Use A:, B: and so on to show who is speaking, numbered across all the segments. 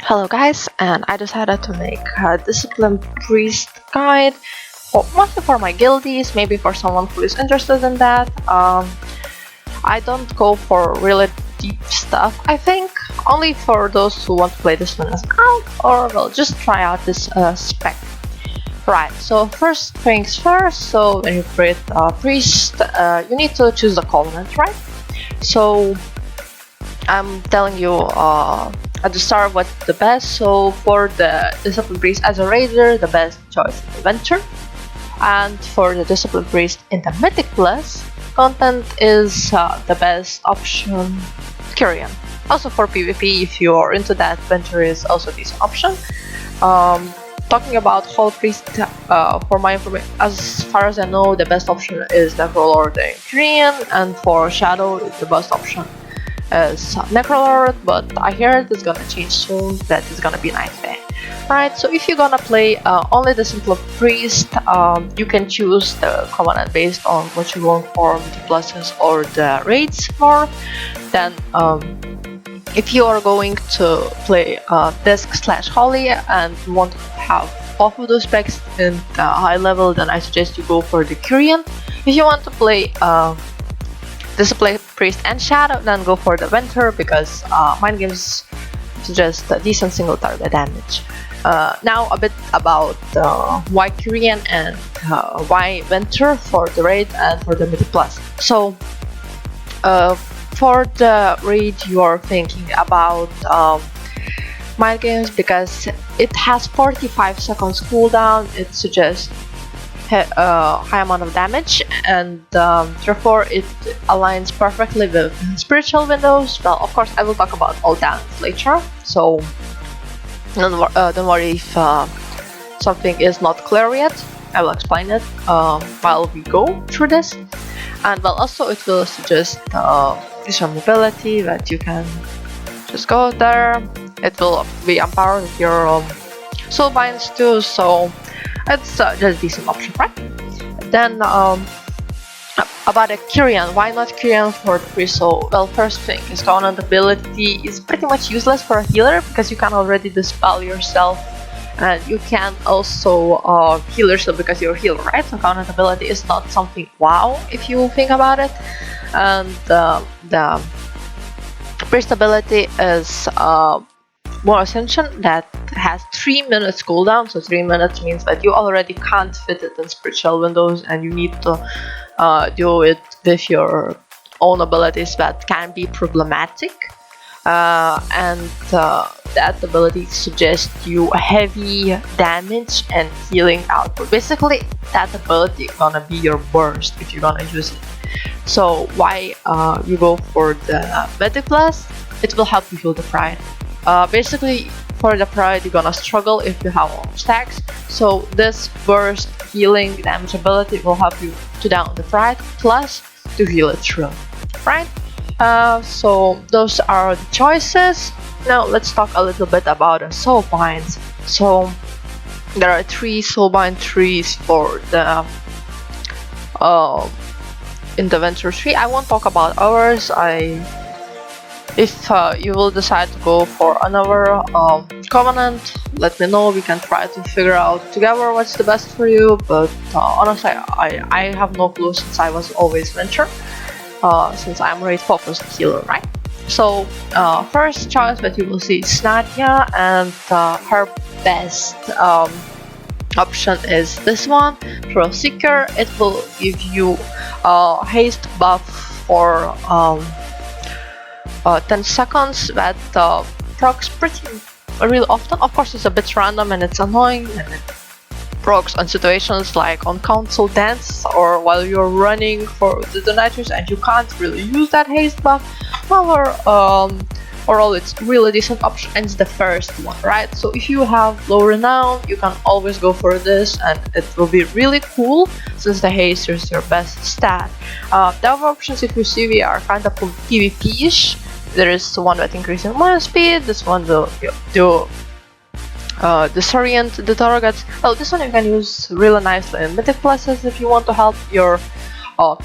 A: Hello guys, and I decided to make a discipline priest guide, mostly for my guildies, maybe for someone who is interested in that. I don't go for really deep stuff, I think, only for those who want to play this one as an out, or well, just try out this spec. Right, so first things first, so when you create a priest, you need to choose the covenant, right? So I'm telling you at the start what's the best. So for the discipline priest as a raider, the best choice is the venture, and for the discipline priest in the mythic plus content is the best option Kyrian. Also for PvP, if you are into that, venture is also a decent option. Talking about Hall Priest, for my information, as far as I know, the best option is Necrolord and Kyrian, and for Shadow, the best option is Necrolord, but I heard it's gonna change soon, that is gonna be nice there. Right, so if you're gonna play only the simple priest, you can choose the covenant based on what you want for the pluses or the raids more. Then if you are going to play Disc/Holly and you want to have both of those specs in the high level, then I suggest you go for the Kyrian. If you want to play Discipline Priest and Shadow, then go for the Venture, because mind games suggest a decent single target damage. Now a bit about why Kyrian and why Venture for the raid and for the Mythic Plus. So for the raid, you are thinking about mind games because it has 45 seconds cooldown. It suggests high amount of damage, and therefore it aligns perfectly with spiritual windows. Well, of course, I will talk about all that later, so don't worry if something is not clear yet. I will explain it while we go through this. And well, also it will suggest visual mobility, that you can just go there. It will be empowered with your soul binds too, so it's just a decent option, right? Then about a Kyrian, why not Kyrian for the priest? So, well, first thing is covenant ability is pretty much useless for a healer because you can already dispel yourself, and you can also heal yourself because you're a healer, right? So covenant ability is not something wow if you think about it. And the priest ability is more ascension that has 3 minutes cooldown. So 3 minutes means that you already can't fit it in spiritual windows, and you need to deal it with your own abilities that can be problematic. And that ability suggests you heavy damage and healing output. Basically, that ability is gonna be your burst if you're gonna use it. So why you go for the Mythic Plus? It will help you heal the pride. Basically, for the pride, you're gonna struggle if you have all stacks. So this burst healing damage ability will help you to down the pride plus to heal it through, right? So those are the choices. Now let's talk a little bit about the soul binds. So there are 3 soul bind trees for the in the venture tree. I won't talk about ours. If you will decide to go for another covenant, let me know. We can try to figure out together what's the best for you. But honestly, I have no clue, since I was always venture, since I'm a raid focused healer, right? So first choice that you will see is Nadia, and her best option is this one, Thrill Seeker. It will give you haste buff for 10 seconds that procs pretty real often. Of course, it's a bit random and it's annoying, and it procs on situations like on council dance or while you're running for the donators and you can't really use that haste buff. However, overall it's really decent option, and it's the first one, right? So if you have low renown, you can always go for this, and it will be really cool since the haste is your best stat. The other options, if you see, we are kind of PvP-ish. There is one that increases movement speed. This one will do disorient the targets. Well, this one you can use really nicely in mythic pluses if you want to help your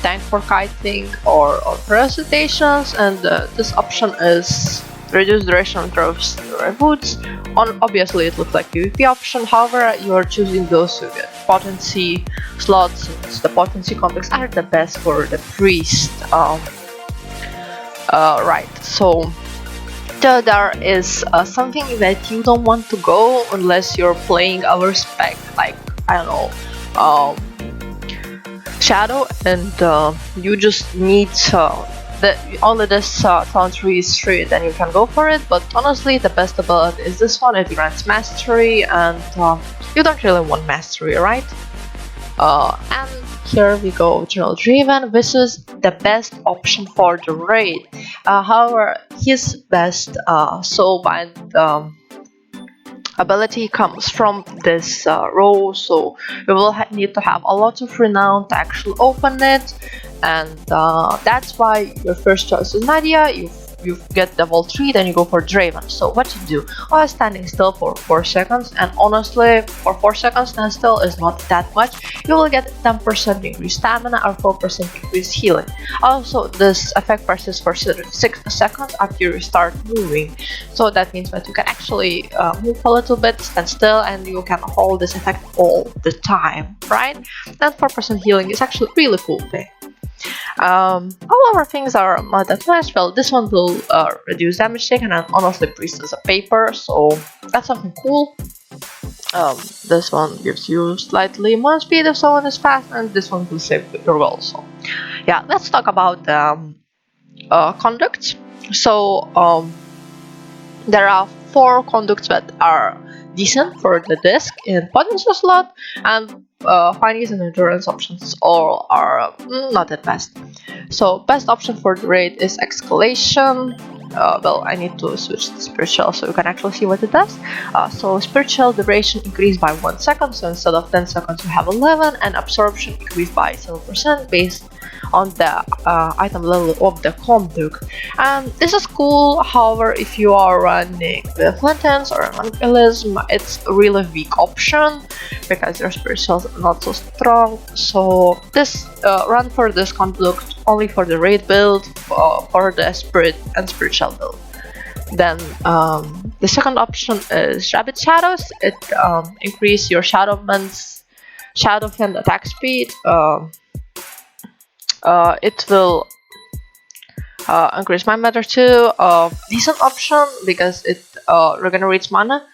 A: tank for kiting or for recitations. And this option is reduce duration of drops boots. Obviously it looks like PvP option, however you are choosing those to get potency slots, since the potency complex are the best for the priest. Right, so there is something that you don't want to go unless you're playing our spec, like, I don't know, Shadow, and you just need only this talent tree is free, then you can go for it. But honestly, the best ability is this one. It grants mastery, and you don't really want mastery, right? And here we go, General Driven. This is the best option for the raid. However, his best soulbind ability comes from this row, so you will need to have a lot of renown to actually open it, and that's why your first choice is Nadia. You get level 3, then you go for Draven. So what you do? Standing still for 4 seconds, and honestly, for 4 seconds stand still is not that much. You will get 10% increased stamina or 4% increased healing. Also, this effect persists for 6 seconds after you start moving. So that means that you can actually move a little bit, stand still, and you can hold this effect all the time, right? And 4% healing is actually a really cool thing. All other things are not that much. Well, this one will reduce damage taken, and honestly priest is a paper, so that's something cool. This one gives you slightly more speed if someone is fast, and this one will save your goal. So yeah, let's talk about the conducts. So there are 4 conducts that are decent for the disc in potency slot, and finance and endurance options all are not that best. So best option for the raid is escalation. Well, I need to switch to spiritual so you can actually see what it does. So spiritual duration increased by 1 second, so instead of 10 seconds you have 11, and absorption increased by 7% based on the item level of the conduct. And this is cool. However, if you are running with lanterns or evangelism, it's a really weak option because your spiritual is not so strong. So this run for this conduct only for the raid build, for the spirit and spiritual build. Then the second option is Rabbit Shadows. It increases your Shadowman's Shadowfiend attack speed. It will increase my matter too. Decent option because it regenerates mana.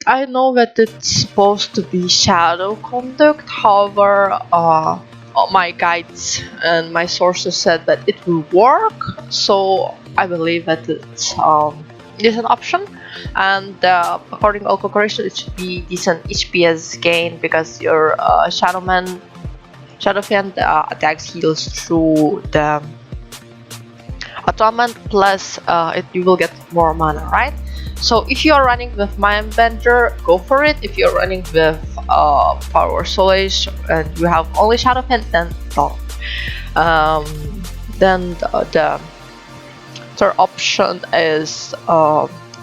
A: I know that it's supposed to be shadow conduct, however, my guides and my sources said that it will work, so I believe that it's an option. And according to all calculation, it should be decent HPS gain because your Shadowfiend attacks heals through the atonement, plus you will get more mana, right? So if you are running with Mindbender, go for it. If you're running with Power Soulage and you have only Shadowfiend, then don't. Then the third option is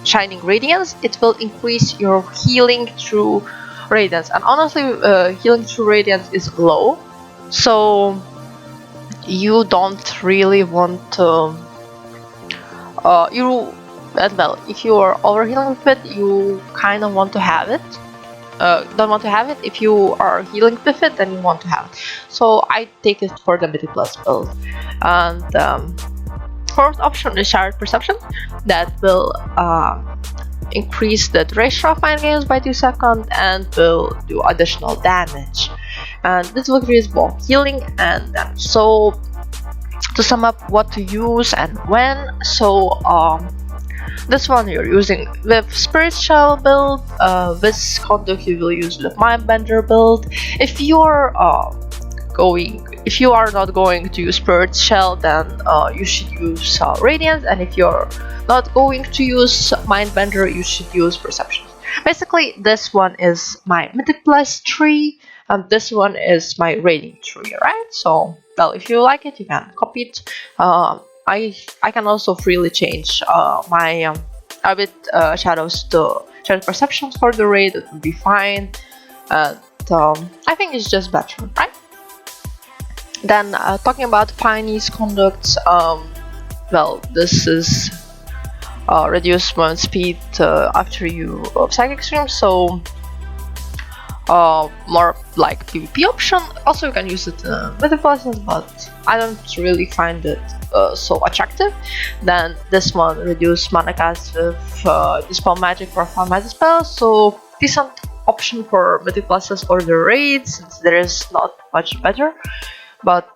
A: Shining Radiance. It will increase your healing through Radiance, and honestly, healing through Radiance is low, so you don't really want to. Well, if you are overhealing with it, you kind of want to have it. Don't want to have it. If you are healing with it, then you want to have it. So I take it for the Midi Plus build. And fourth option is Shared Perception. That will increase the duration of mind games by 2 seconds and will do additional damage. And this will increase both healing and damage. So to sum up what to use and when, so this one you're using with spiritual build, this conduct you will use with Mindbender build. If you are not going to use spiritual, then you should use Radiance, and if you're not going to use Mindbender, you should use Perception. Basically, this one is my Mythic Plus tree, and this one is my rating tree, right? So, well, if you like it, you can copy it. I can also freely change my Rabbit Shadows to Shadow Perceptions for the raid. It would be fine. I think it's just better, right? Then talking about Piny's conducts, well, this is reduced movement speed after you psychic stream, so more like PvP option. Also, you can use it with the classes, but I don't really find it so attractive. Then this one reduce mana cast with dispel magic for 5 magic spells, so decent option for mythic classes or the raids, since there is not much better. But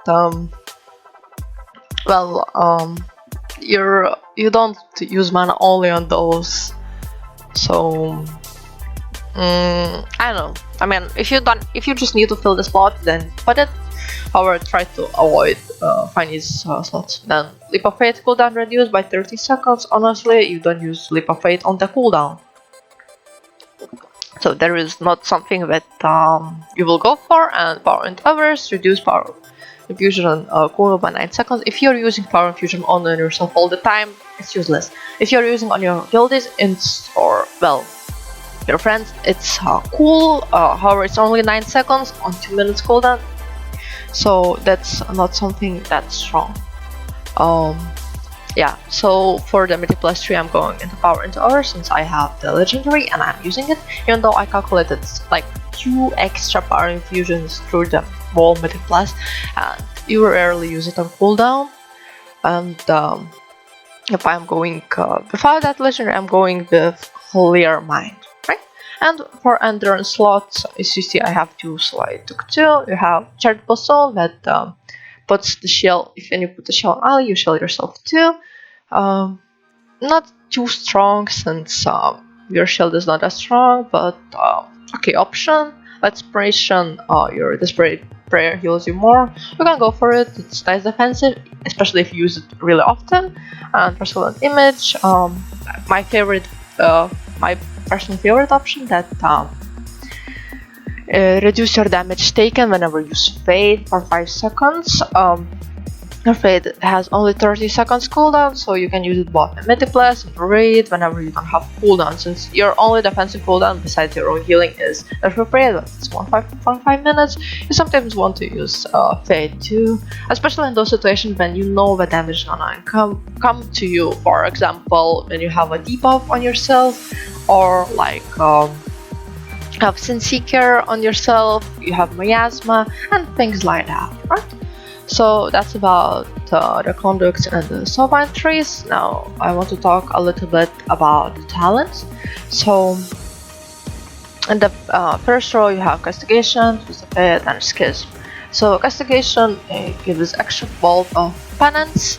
A: you don't use mana only on those, so I don't know. I mean, if you just need to fill the slot, then put it. However, try to avoid finding these slots. Then Leap of Faith cooldown reduced by 30 seconds. Honestly, you don't use Leap of Faith on the cooldown, so there is not something that you will go for. And Power and Hours reduce Power Infusion cooldown by 9 seconds. If you're using Power Infusion on yourself all the time, it's useless. If you're using on your guildies or well, your friends, it's cool. However, it's only 9 seconds on 2 minutes cooldown, so that's not something that strong. Yeah, so for the Mythic Plus 3, I'm going into Power into Hour since I have the Legendary and I'm using it, even though I calculated like 2 extra Power Infusions through the whole Mythic Plus, and you rarely use it on cooldown. And if I'm going without that Legendary, I'm going with Clear Mind. And for endurance slots, as you see, I have 2, so I took 2. You have Charitable Soul that puts the shield. If you put the shield on ally, you shield yourself too. Not too strong since your shield is not as strong, but okay option. Inspiration, your Desperate Prayer heals you more. You can go for it. It's nice defensive, especially if you use it really often. And Personal Image, my favorite, my personal favorite option that reduce your damage taken whenever you use Fade for 5 seconds. Your Fade has only 30 seconds cooldown, so you can use it both in Mythic Plus and Raid whenever you don't have cooldown, since your only defensive cooldown besides your own healing is for Raid, but it's 1.5 minutes. You sometimes want to use Fade too, especially in those situations when you know the damage is gonna come to you. For example, when you have a debuff on yourself, or like have Sin Seeker on yourself, you have Miasma, and things like that, right? So that's about the conducts and the soulbind trees. Now I want to talk a little bit about the talents. So in the first row you have Castigation, Twisted and Schism. So Castigation gives extra bulk of penance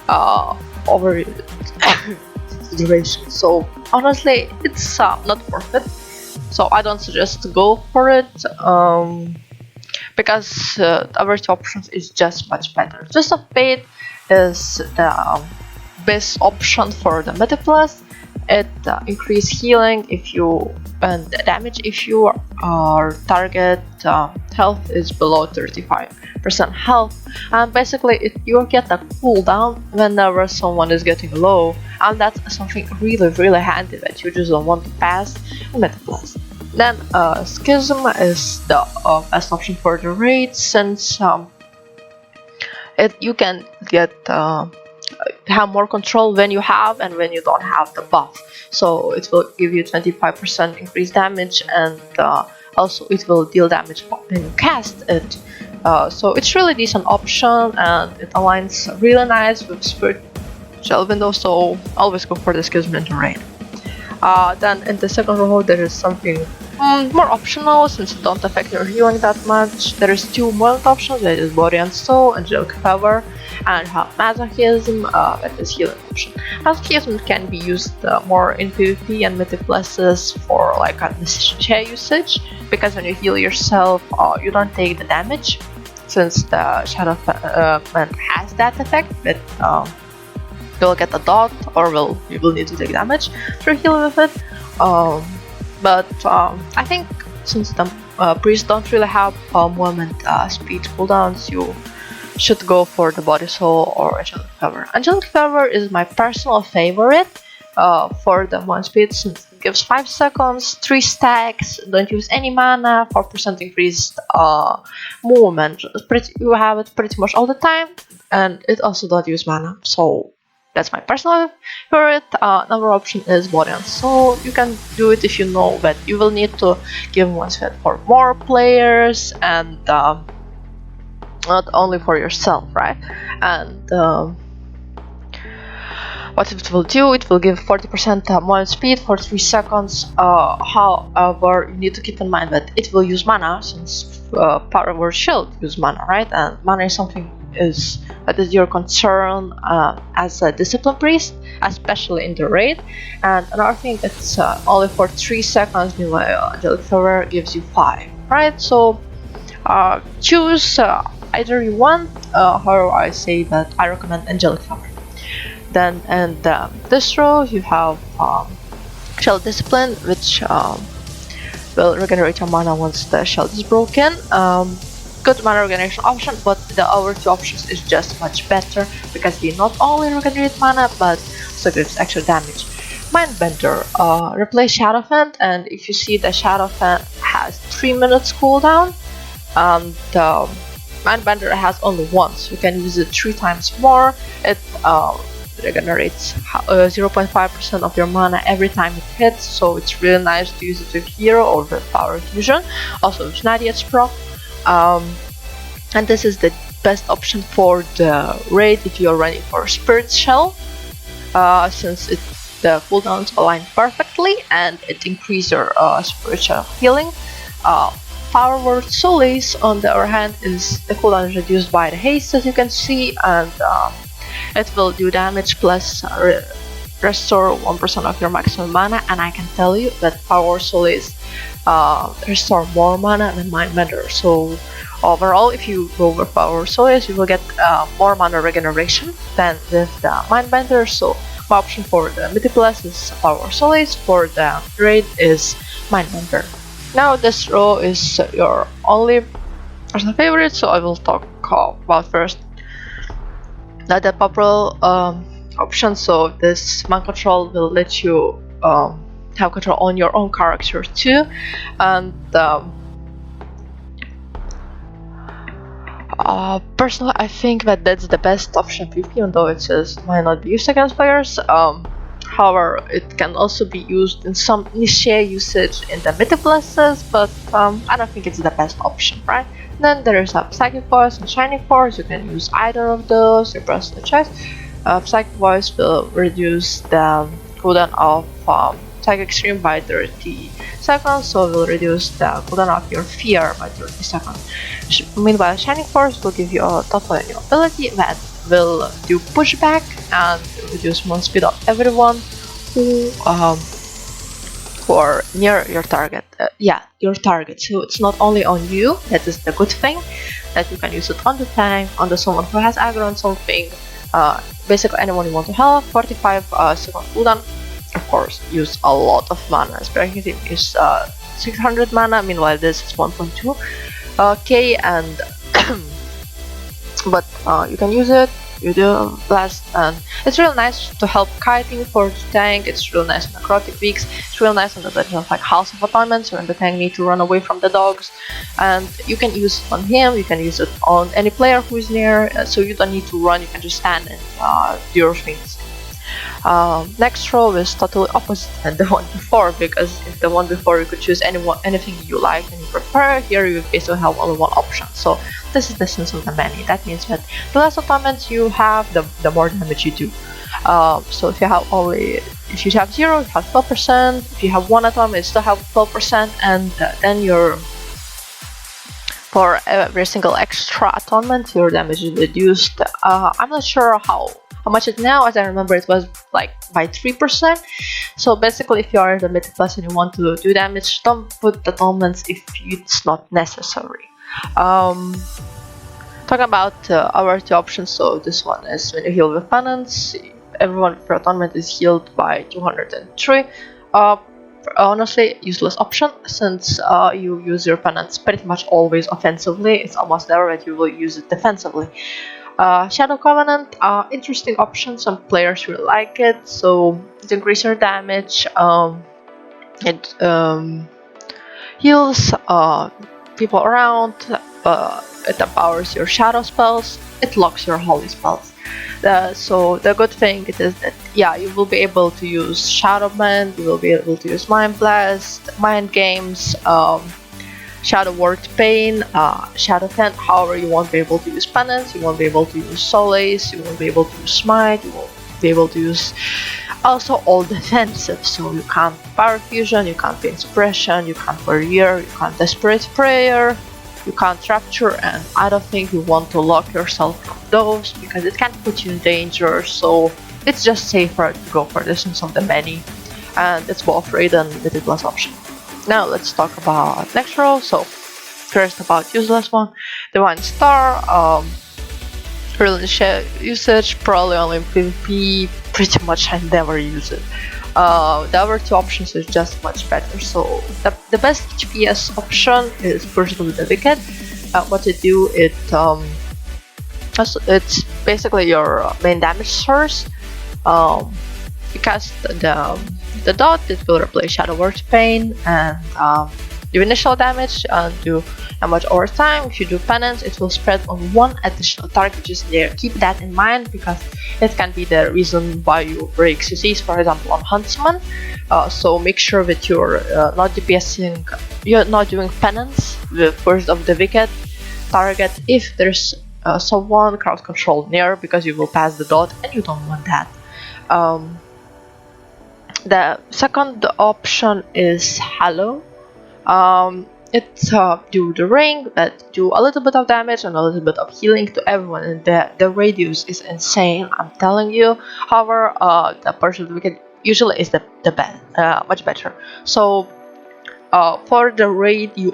A: over the duration. So honestly, it's not worth it. So I don't suggest to go for it. Because the other two options is just much better. Just a Fate is the best option for the Mythic Plus. It increase healing if you and damage if your target health is below 35% health, and basically you get a cooldown whenever someone is getting low, and that's something really handy that you just don't want to pass in Mythic Plus. Then Schism is the best option for the raid, since you can get have more control when you have and when you don't have the buff. So it will give you 25% increased damage, and also it will deal damage when you cast it. So it's really decent option, and it aligns really nice with Spiritual Window, so always go for the Schism in the raid. Then in the second row there is something more optional, since it don't affect your healing that much. There is 2 movement options, that is Body and Soul, Angelic Power, and have Masochism, that is healing option. Masochism can be used more in PvP and Mythic Pluses for like a share usage, because when you heal yourself, you don't take the damage, since the Shadow Man has that effect, that you'll get a dot, or you will need to take damage to heal with it. But I think since the priests don't really have movement speed cooldowns, you should go for the Body Soul or Angelic Cover. Angelic Cover is my personal favorite for the movement speed, since it gives 5 seconds, 3 stacks, don't use any mana, 4% increased movement. You have it pretty much all the time, and it also don't use mana. So That's my personal favorite. Another option is Warrior. So you can do it if you know that you will need to give one set for more players and not only for yourself, right? And what it will do, it will give 40% more speed for 3 seconds. However, you need to keep in mind that it will use mana, since Power Word Shield use mana, right? And mana is something that is your concern as a discipline priest, especially in the raid. And another thing, it's only for 3 seconds, meanwhile Angelic Flower gives you 5, right? So choose either you want. However, I say that I recommend Angelic Flower. Then in this row you have Shell Discipline, which will regenerate your mana once the shell is broken. Good mana regeneration option, but the other two options is just much better because they not only regenerate mana but also gives extra damage. Mindbender, replace Shadowfen, and if you see the Shadowfen has 3 minutes cooldown, and Mindbender has only once. You can use it 3 times more. It regenerates 0.5% of your mana every time it hits, so it's really nice to use it with hero or with power fusion, also with Nadia's proc. And this is the best option for the raid if you're running for Spirit Shell, since the cooldowns align perfectly and it increases your spiritual healing. Power Word Solace, on the other hand, is the cooldown is reduced by the haste, as you can see, and it will do damage plus restore 1% of your maximum mana. And I can tell you that Power Solace restore more mana than Mindbender. So overall, if you go with Power Solace, you will get more mana regeneration than with the Mindbender. So my option for the Mythic Plus is Power Solace, for the raid is Mindbender. Now this row is your only personal favorite, so I will talk about first the popular option. So this mind control will let you have control on your own character too, and personally I think that that's the best option for you, even though it says might not be used against players. However, it can also be used in some niche usage in the Mythic Pluses, but I don't think it's the best option, right? Then there is a Psychic Voice and Shining Force. You can use either of those, your personal choice. Psychic Voice will reduce the cooldown of Psychic Stream by 30 seconds, so it will reduce the cooldown of your fear by 30 seconds. Meanwhile, Shining Force will give you a total on your ability that will do pushback and reduce movement speed of everyone who are near your target. Your target. So it's not only on you. That is the good thing, that you can use it on the tank, on the someone who has aggro on something. Basically anyone you want to help. 45 second cooldown. Of course, use a lot of mana. Especially is 600 mana. Meanwhile, this is 1.2 k, and but you can use it. You do blast, and it's real nice to help kiting for the tank. It's real nice on necrotic weeks. It's real nice on the dungeon like House of Atonement, when the tank need to run away from the dogs, and you can use it on him. You can use it on any player who is near, so you don't need to run. You can just stand and do your things. Next row is totally opposite than the one before, because in the one before you could choose anything you like and you prefer. Here you basically have only one option. So this is the sense of the many. That means that the less atonements you have, the more damage you do. So if you have 0, you have 12%. If you have 1 atonement, you still have 12%, and then for every single extra atonement, your damage is reduced. I'm not sure how much it now, as I remember it was like by 3%. So basically, if you are the Mythic Plus and you want to do damage, don't put atonements if it's not necessary. Talking about our two options, so this one is when you heal with penance, everyone per atonement is healed by 203. Honestly, useless option, since you use your penance pretty much always offensively. It's almost never that you will use it defensively. Shadow Covenant, interesting option. Some players really like it, so it increases your damage. It heals people around. it empowers your shadow spells, it locks your holy spells. So the good thing it is that yeah, you will be able to use Shadow Bend, you will be able to use Mind Blast, Mind Games, Shadow Word Pain, Shadow Tent. However, you won't be able to use Penance, you won't be able to use Solace, you won't be able to use Smite, you won't be able to use also all defensive. So you can't Power Fusion, you can't Pain Suppression, you can't Barrier, you can't Desperate Prayer, you can't Rapture, and I don't think you want to lock yourself from those because it can put you in danger. So it's just safer to go for this instead of the many, and it's both raid and Mythic Plus option. Now let's talk about next row. So first about useless one, Divine Star. Real usage, probably only in PvP, pretty much I never use it. The other two options is just much better. So the best HPS option is Pursuit of the Wicked. What it do, it's basically your main damage source. You cast the dot, it will replace Shadow Word Pain and do initial damage and do damage over time. If you do Penance, it will spread on one additional target which is there. Keep that in mind because it can be the reason why you break CCs, for example on Huntsman. So make sure that you're not DPSing, you're not doing Penance with First of the Wicked target if there's someone crowd control near, because you will pass the dot and you don't want that. The second option is Hallow. It do the ring, but do a little bit of damage and a little bit of healing to everyone, and the radius is insane, I'm telling you. However, the Pursuit of the Wicked usually is the best, much better. So for the raid, you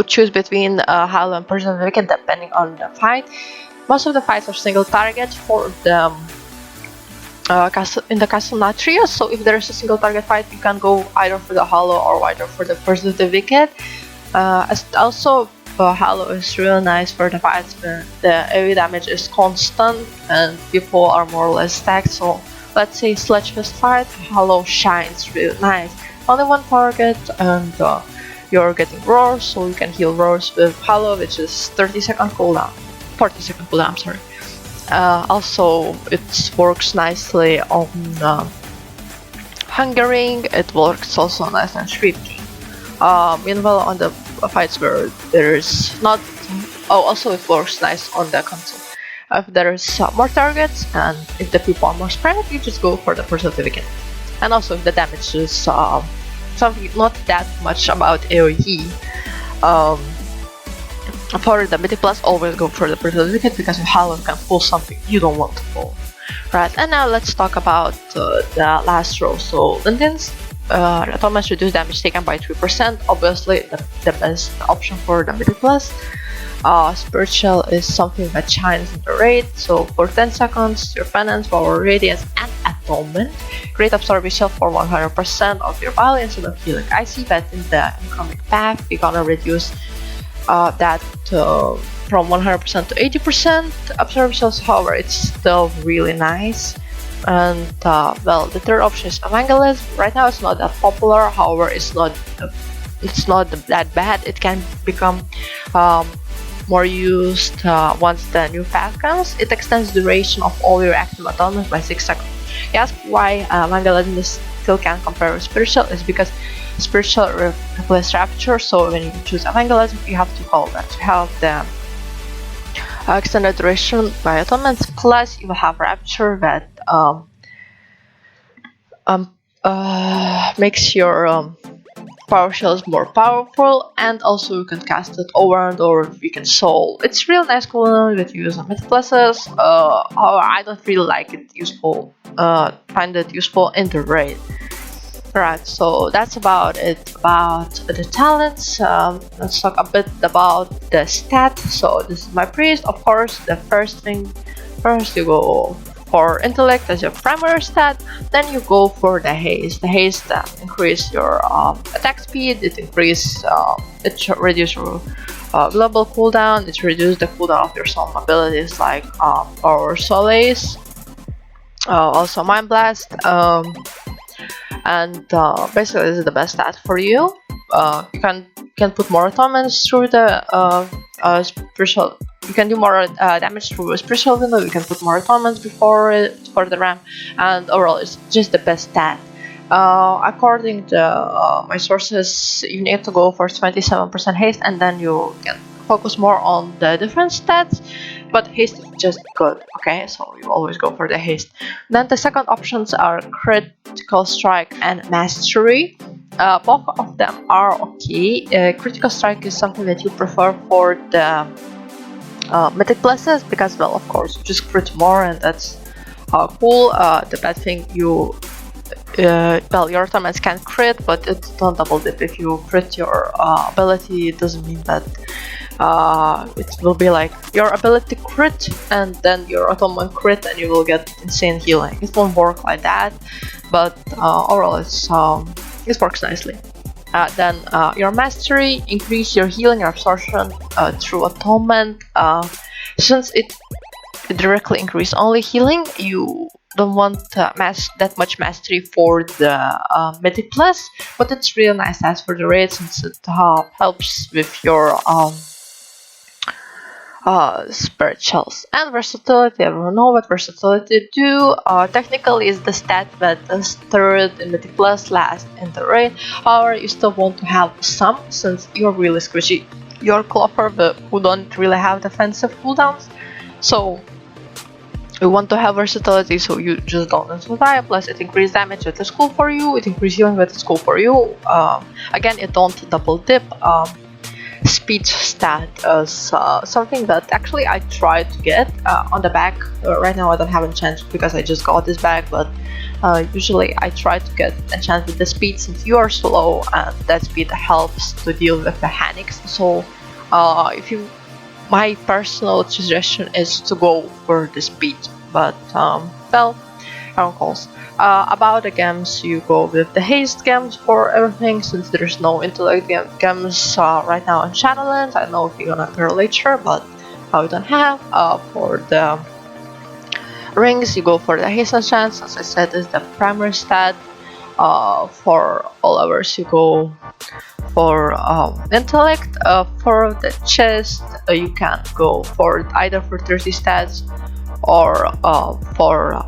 A: choose between Hallow and Pursuit of the Wicked depending on the fight. Most of the fights are single target for the in the Castle Natrius, so if there is a single target fight, you can go either for the Hallow or either for the Pursuit of the Wicked. Also, Hallow is really nice for the fights where the AoE damage is constant and people are more or less stacked. So let's say Sledgefest fight, Hallow shines really nice. Only one target and you're getting roars, so you can heal roars with Hallow, which is 30-second cooldown, 40-second cooldown, I'm sorry. Also, it works nicely on Hungering, it works also nice on Shrieking. Meanwhile, on the fights where there is not... Oh, also it works nice on the console. If there is more targets and if the people are more spread, you just go for the Pursuit of the Wicked. And also if the damage is something not that much about AoE, for the Mythic Plus, always go for the Pursuit of the Wicked because your Hallow can pull something you don't want to pull. Right, and now let's talk about the last row. So Lindens, Atonements reduce damage taken by 3%, obviously the best option for the Mythic Plus. Spiritual is something that shines in the raid, so for 10 seconds, your Penance, Power, Radiance, and Atonement. Great Absorb yourself for 100% of your value instead of healing. I see that in the incoming path, we're gonna reduce that from 100% to 80% absorb yourself. However, it's still really nice. And well, the third option is Evangelism. Right now it's not that popular, however it's not that bad. It can become more used once the new path comes. It extends the duration of all your active atonements by 6 seconds. You ask why Evangelism still can compare with Spiritual, is because Spiritual replaces Rapture, so when you choose Evangelism, you have to follow that. You have the extended duration by atonements, plus you will have Rapture that makes your power shells more powerful, and also you can cast it over and over with Weakened Soul. It's real nice cooldown with use of Mythic Pluses. However, I don't really like it useful. Find it useful in the raid. Right, so that's about it about the talents. Let's talk a bit about the stat. So this is my priest. Of course, the first you go for intellect as your primary stat, then you go for the haste. The haste increase your attack speed, it reduces your global cooldown, it reduces the cooldown of your some abilities like Power, Solace, also Mind Blast, and basically this is the best stat for you. You can can put more atonements through the special. You can do more damage through a special window. You can put more atonements before it for the RAM, and overall, it's just the best stat. According to my sources, you need to go for 27% haste, and then you can focus more on the different stats. But haste is just good, okay? So you always go for the haste. Then the second options are critical strike and mastery. Both of them are okay. Critical strike is something that you prefer for the mythic blesses because, well, of course, you just crit more, and that's cool. The bad thing, well, your tournaments can crit, but it don't double dip. If you crit your ability, it doesn't mean that it will be like your ability crit and then your atonement crit and you will get insane healing. It won't work like that, but overall it works nicely. Then your mastery, increase your healing and absorption through atonement. Since it directly increase only healing, you don't want that much mastery for the mythic plus, but it's really nice as for the raid since it helps with your spirit shells. And versatility, everyone know what versatility do. Technically is the stat that is third in mythic plus, last in the raid. However, you still want to have some since you're really squishy. You're Cloffer who don't really have defensive cooldowns, so you want to have versatility so you just don't survive. Plus it increases damage that is cool for you, it increases healing that is cool for you. Again, it don't double dip. Speed stat is something that actually I tried to get on the back. Right now I don't have enchant because I just got this back, but usually I try to get enchant with the speed since you are slow, and that speed helps to deal with mechanics. So my personal suggestion is to go for the speed, but well, everyone calls. About the gems, you go with the haste gems for everything since there's no intellect gems right now in Shadowlands. I don't know if you're gonna appear later, but we don't have. For the rings, you go for the haste enchant, as I said, is the primary stat. For all others, you go for intellect. For the chest, you can go for either for 30 stats or for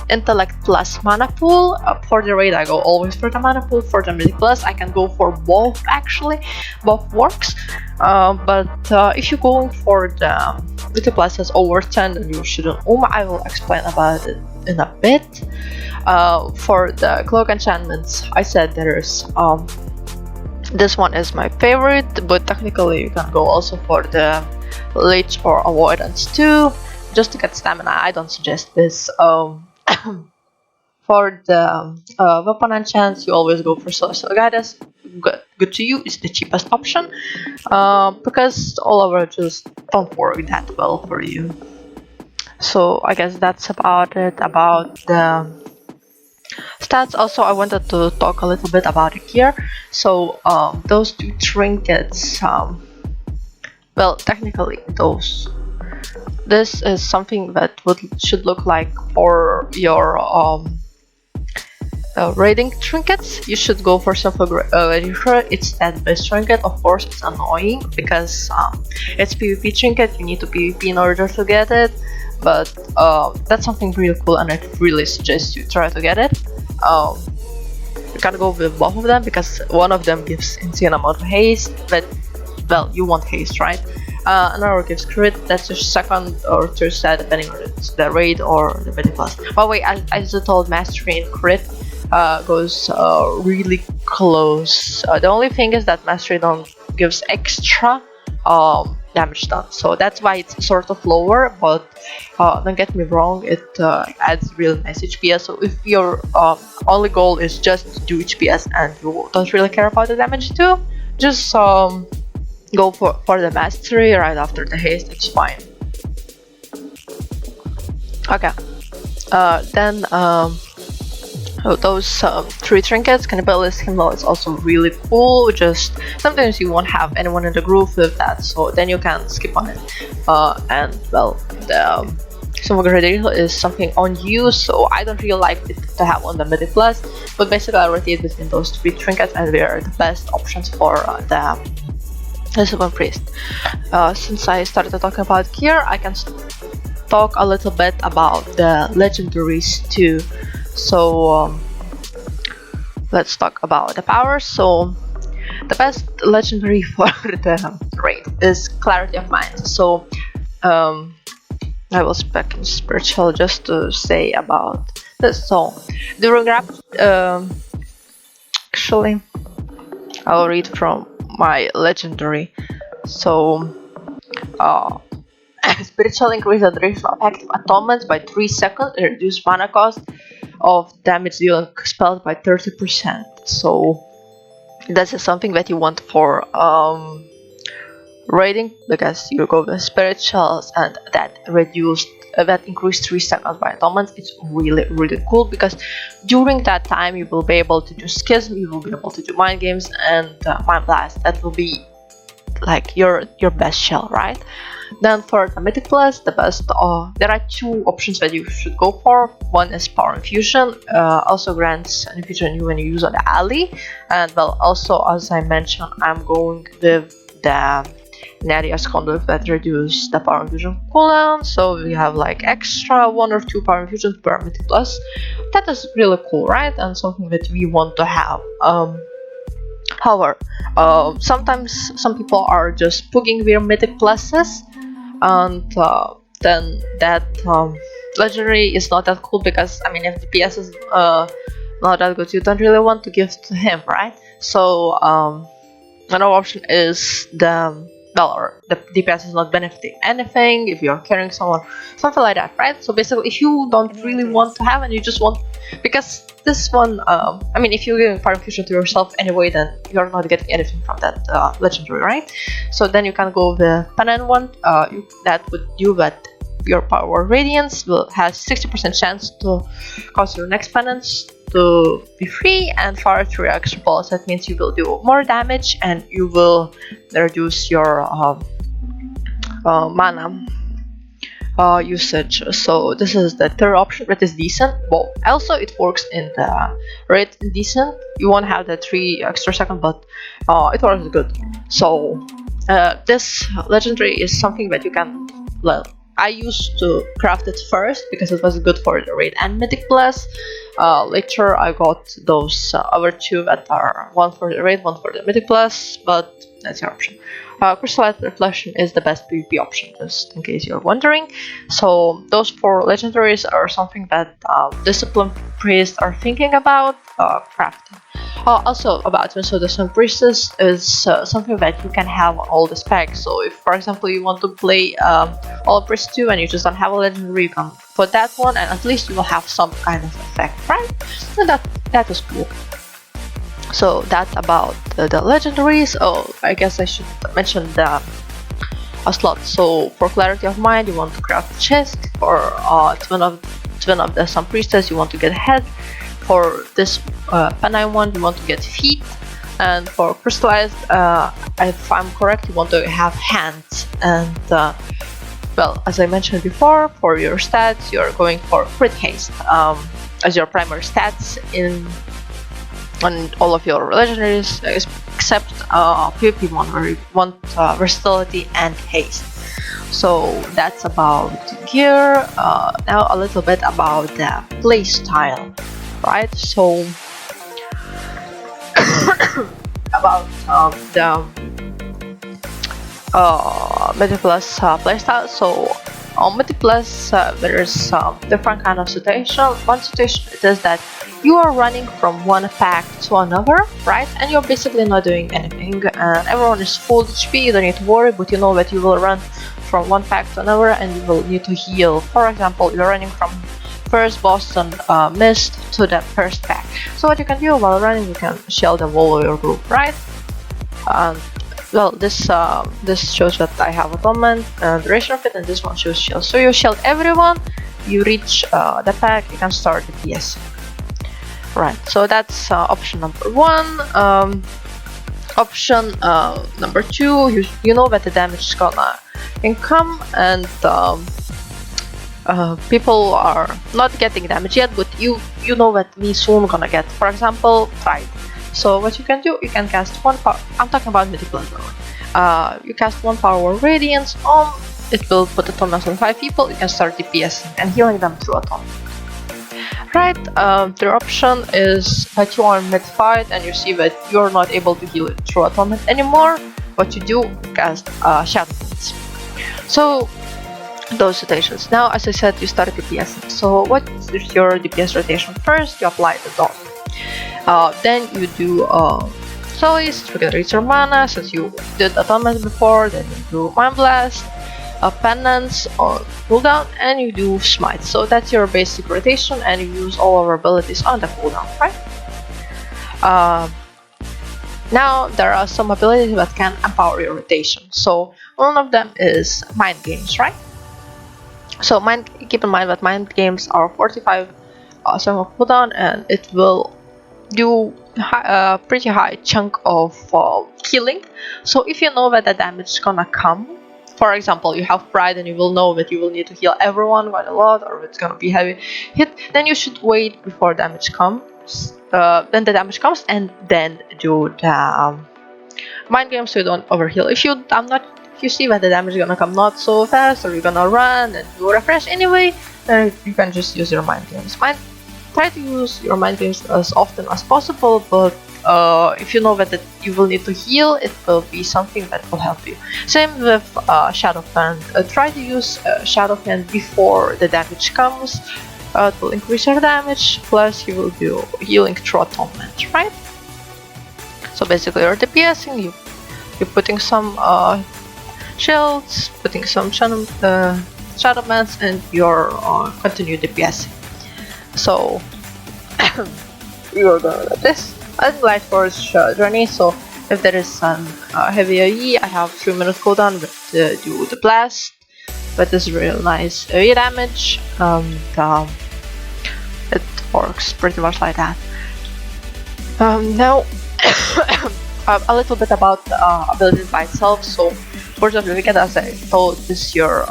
A: intellect plus mana pool. For the raid I go always for the mana pool. For the mythic plus I can go for both, actually both works, but if you're going for the mythic plus has over 10 then you shouldn't. I will explain about it in a bit. For the cloak enchantments, I said there's this one is my favorite, but technically you can go also for the leech or avoidance too, just to get stamina. I don't suggest this. For the weapon enchants, you always go for celestial guidance. Good to you, it's the cheapest option, because all over just don't work that well for you. So I guess that's about it about the stats. Also, I wanted to talk a little bit about the gear. So those two trinkets, well, technically this is something that should look like for your raiding trinkets. You should go for something very sure it's that best trinket. Of course, it's annoying because it's PvP trinket. You need to PvP in order to get it, but that's something really cool, and I really suggest you try to get it. You can go with both of them because one of them gives insane amount of haste, but well, you want haste, right? Another gives crit. That's your second or third stat depending on it's the raid or the mythic plus. By the way, as I told, mastery and crit goes really close. The only thing is that mastery don't gives extra damage done, so that's why it's sort of lower, but don't get me wrong, it adds really nice HPS. So if your only goal is just to do HPS and you don't really care about the damage too, just go for the mastery right after the haste, it's fine. Okay, then those three trinkets, Cannibalism Himlo is also really cool. Just sometimes you won't have anyone in the group with that, so then you can skip on it. And well, the some gradation is something on you, so I don't really like it to have on the Mythic Plus, but basically I rotate between those three trinkets and they are the best options for the Super Priest. Since I started talking about gear, I can talk a little bit about the legendaries too. So let's talk about the powers. So the best legendary for the raid is Clarity of Mind. So I will spec in spiritual just to say about this. So during rapid, actually, I'll read from my legendary. So spiritual increase the duration of active atonement by 3 seconds and reduce mana cost of damage dealing spells by 30%. So this is something that you want for raiding, because you go with spirituals and that increased 3 seconds by atonement. It's really cool, because during that time you will be able to do schism, you will be able to do mind games and mind blast. That will be like your best shell, right? Then for the Mythic Plus, the best, there are two options that you should go for. One is Power Infusion, also grants an infusion when you use on the ally, and well, also as I mentioned, I'm going with the Nadia's Conduit that reduce the Power Infusion cooldown, so we have like extra 1 or 2 Power Infusions per Mythic Plus. That is really cool, right? And something that we want to have. However, sometimes some people are just pugging their Mythic Pluses, and then that legendary is not that cool, because I mean, if DPS is not that good, you don't really want to give to him, right? So another option is the DPS is not benefiting anything if you're carrying someone, something like that, right? So basically, if you don't really want to have and you just want, because this one, I mean, if you're giving Power Infusion to yourself anyway, then you're not getting anything from that legendary, right? So then you can go the Penance one. That would do that. Your Power Radiance will have 60% chance to cause your next penance to be free and fire 3 extra balls. That means you will do more damage and you will reduce your mana usage. So this is the third option, that is decent. Well, also it works in the raid decent. You won't have the 3 extra seconds, but it works good. So this legendary is something that you can, well, I used to craft it first because it was good for the raid and Mythic Plus. Later I got those other 2 that are 1 for the raid, 1 for the Mythic Plus, but that's your option. Crystallized Reflection is the best PvP option, just in case you're wondering. So those 4 legendaries are something that Discipline Priests are thinking about crafting. Also about so the Sun Priestess is something that you can have on all the specs. So if, for example, you want to play all Priest 2 and you just don't have a legendary, you can put that one, and at least you will have some kind of effect, right? So that is cool. So that's about the legendaries. Oh, I guess I should mention the slot. So for Clarity of Mind, you want to craft a chest. For twin of the Sun Priestess, you want to get head. For this Penance one, you want to get feet. And for Crystallized, if I'm correct, you want to have hands. And well, as I mentioned before, for your stats, you're going for Crit Haste as your primary stats on all of your legendaries, except PvP one, where you want versatility and haste. So that's about gear. Now a little bit about the playstyle, right? So about the Mythic Plus playstyle. So on Mythic Plus, there is different kind of situation. One situation is that you are running from one pack to another, right? And you're basically not doing anything. Everyone is full HP, you don't need to worry, but you know that you will run from one pack to another and you will need to heal. For example, you're running from first Boston Mist to the first pack. So what you can do while running, you can shield the wall of your group, right? Well, this shows that I have atonement and duration of it, and this one shows shield. So you shield everyone, you reach the pack, you can start the PS. Right, so that's option number 1. Option number 2, you know that the damage is gonna income, and People are not getting damage yet, but you know that we soon gonna get. For example, pride. So what you can do, you can cast one power. I'm talking about multiple. You cast one power radiance on. It will put atonement on 5 people. You can start DPSing and healing them through atonement. Right. The option is that you are mid fight and you see that you're not able to heal it through atonement anymore. What you do, cast shadow Mends. So those rotations. Now, as I said, you start DPSing. So what is your DPS rotation? First, you apply the dot. Then you do Solace, regenerates your mana, since you did atonement before. Then you do Mind Blast, penance on cooldown, and you do smite. So that's your basic rotation, and you use all our abilities on the cooldown, right? Now there are some abilities that can empower your rotation. So one of them is mind games, right? So keep in mind that mind games are 45 second cooldown, and it will do a pretty high chunk of healing. So if you know that the damage is gonna come, for example, you have pride and you will know that you will need to heal everyone quite a lot, or it's gonna be heavy hit, then you should wait before damage comes. Then the damage comes, and then do the mind games so you don't overheal. If you see that the damage is gonna come not so fast, or you're gonna run and do refresh anyway, then you can just use your mind games. Try to use your mind games as often as possible, but if you know that you will need to heal, it will be something that will help you. Same with Shadow Fan. Try to use Shadow Fan before the damage comes. It will increase your damage, plus you will do healing through atonement, right? So basically you're DPSing, you're putting some shields, putting some Shadow Mends, and you're continue DPSing. So you're gonna do this. I Light Force journey. So if there is some heavy AE, I have 3-minute cooldown with do the blast. That is real nice AE damage. It works pretty much like that. Now a little bit about abilities by itself. So Force of Wicked, as I told, is your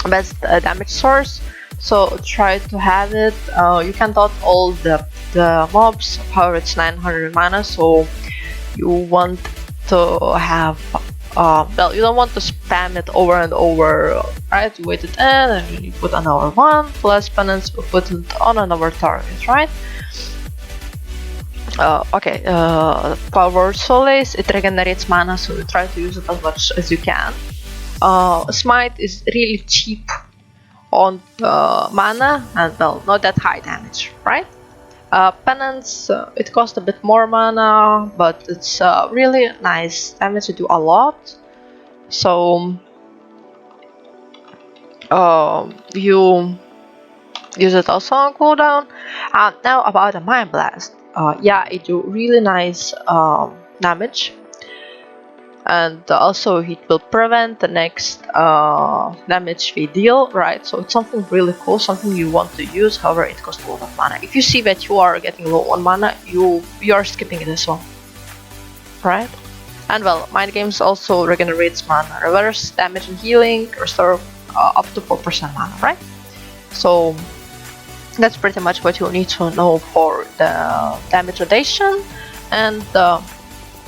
A: best damage source. So try to have it. You can dot all the mobs. However, it's 900 mana, so you want to have well, you don't want to spam it over and over, right? You wait it in and you put another one plus penance, put it on another target, right? Okay, Power Solace, it regenerates mana, so you try to use it as much as you can. Smite is really cheap on mana, and well, not that high damage, right? Penance, it costs a bit more mana, but it's really nice damage to do a lot. So you use it also on cooldown. Now about the Mind Blast. Yeah, it do really nice damage, and also it will prevent the next damage we deal, right? So it's something really cool, something you want to use. However, it costs a lot of mana. If you see that you are getting low on mana, you are skipping this one, right? And well, Mind Games also regenerates mana, reverse damage and healing, restore up to 4% mana, right? So that's pretty much what you need to know for the damage rotation. And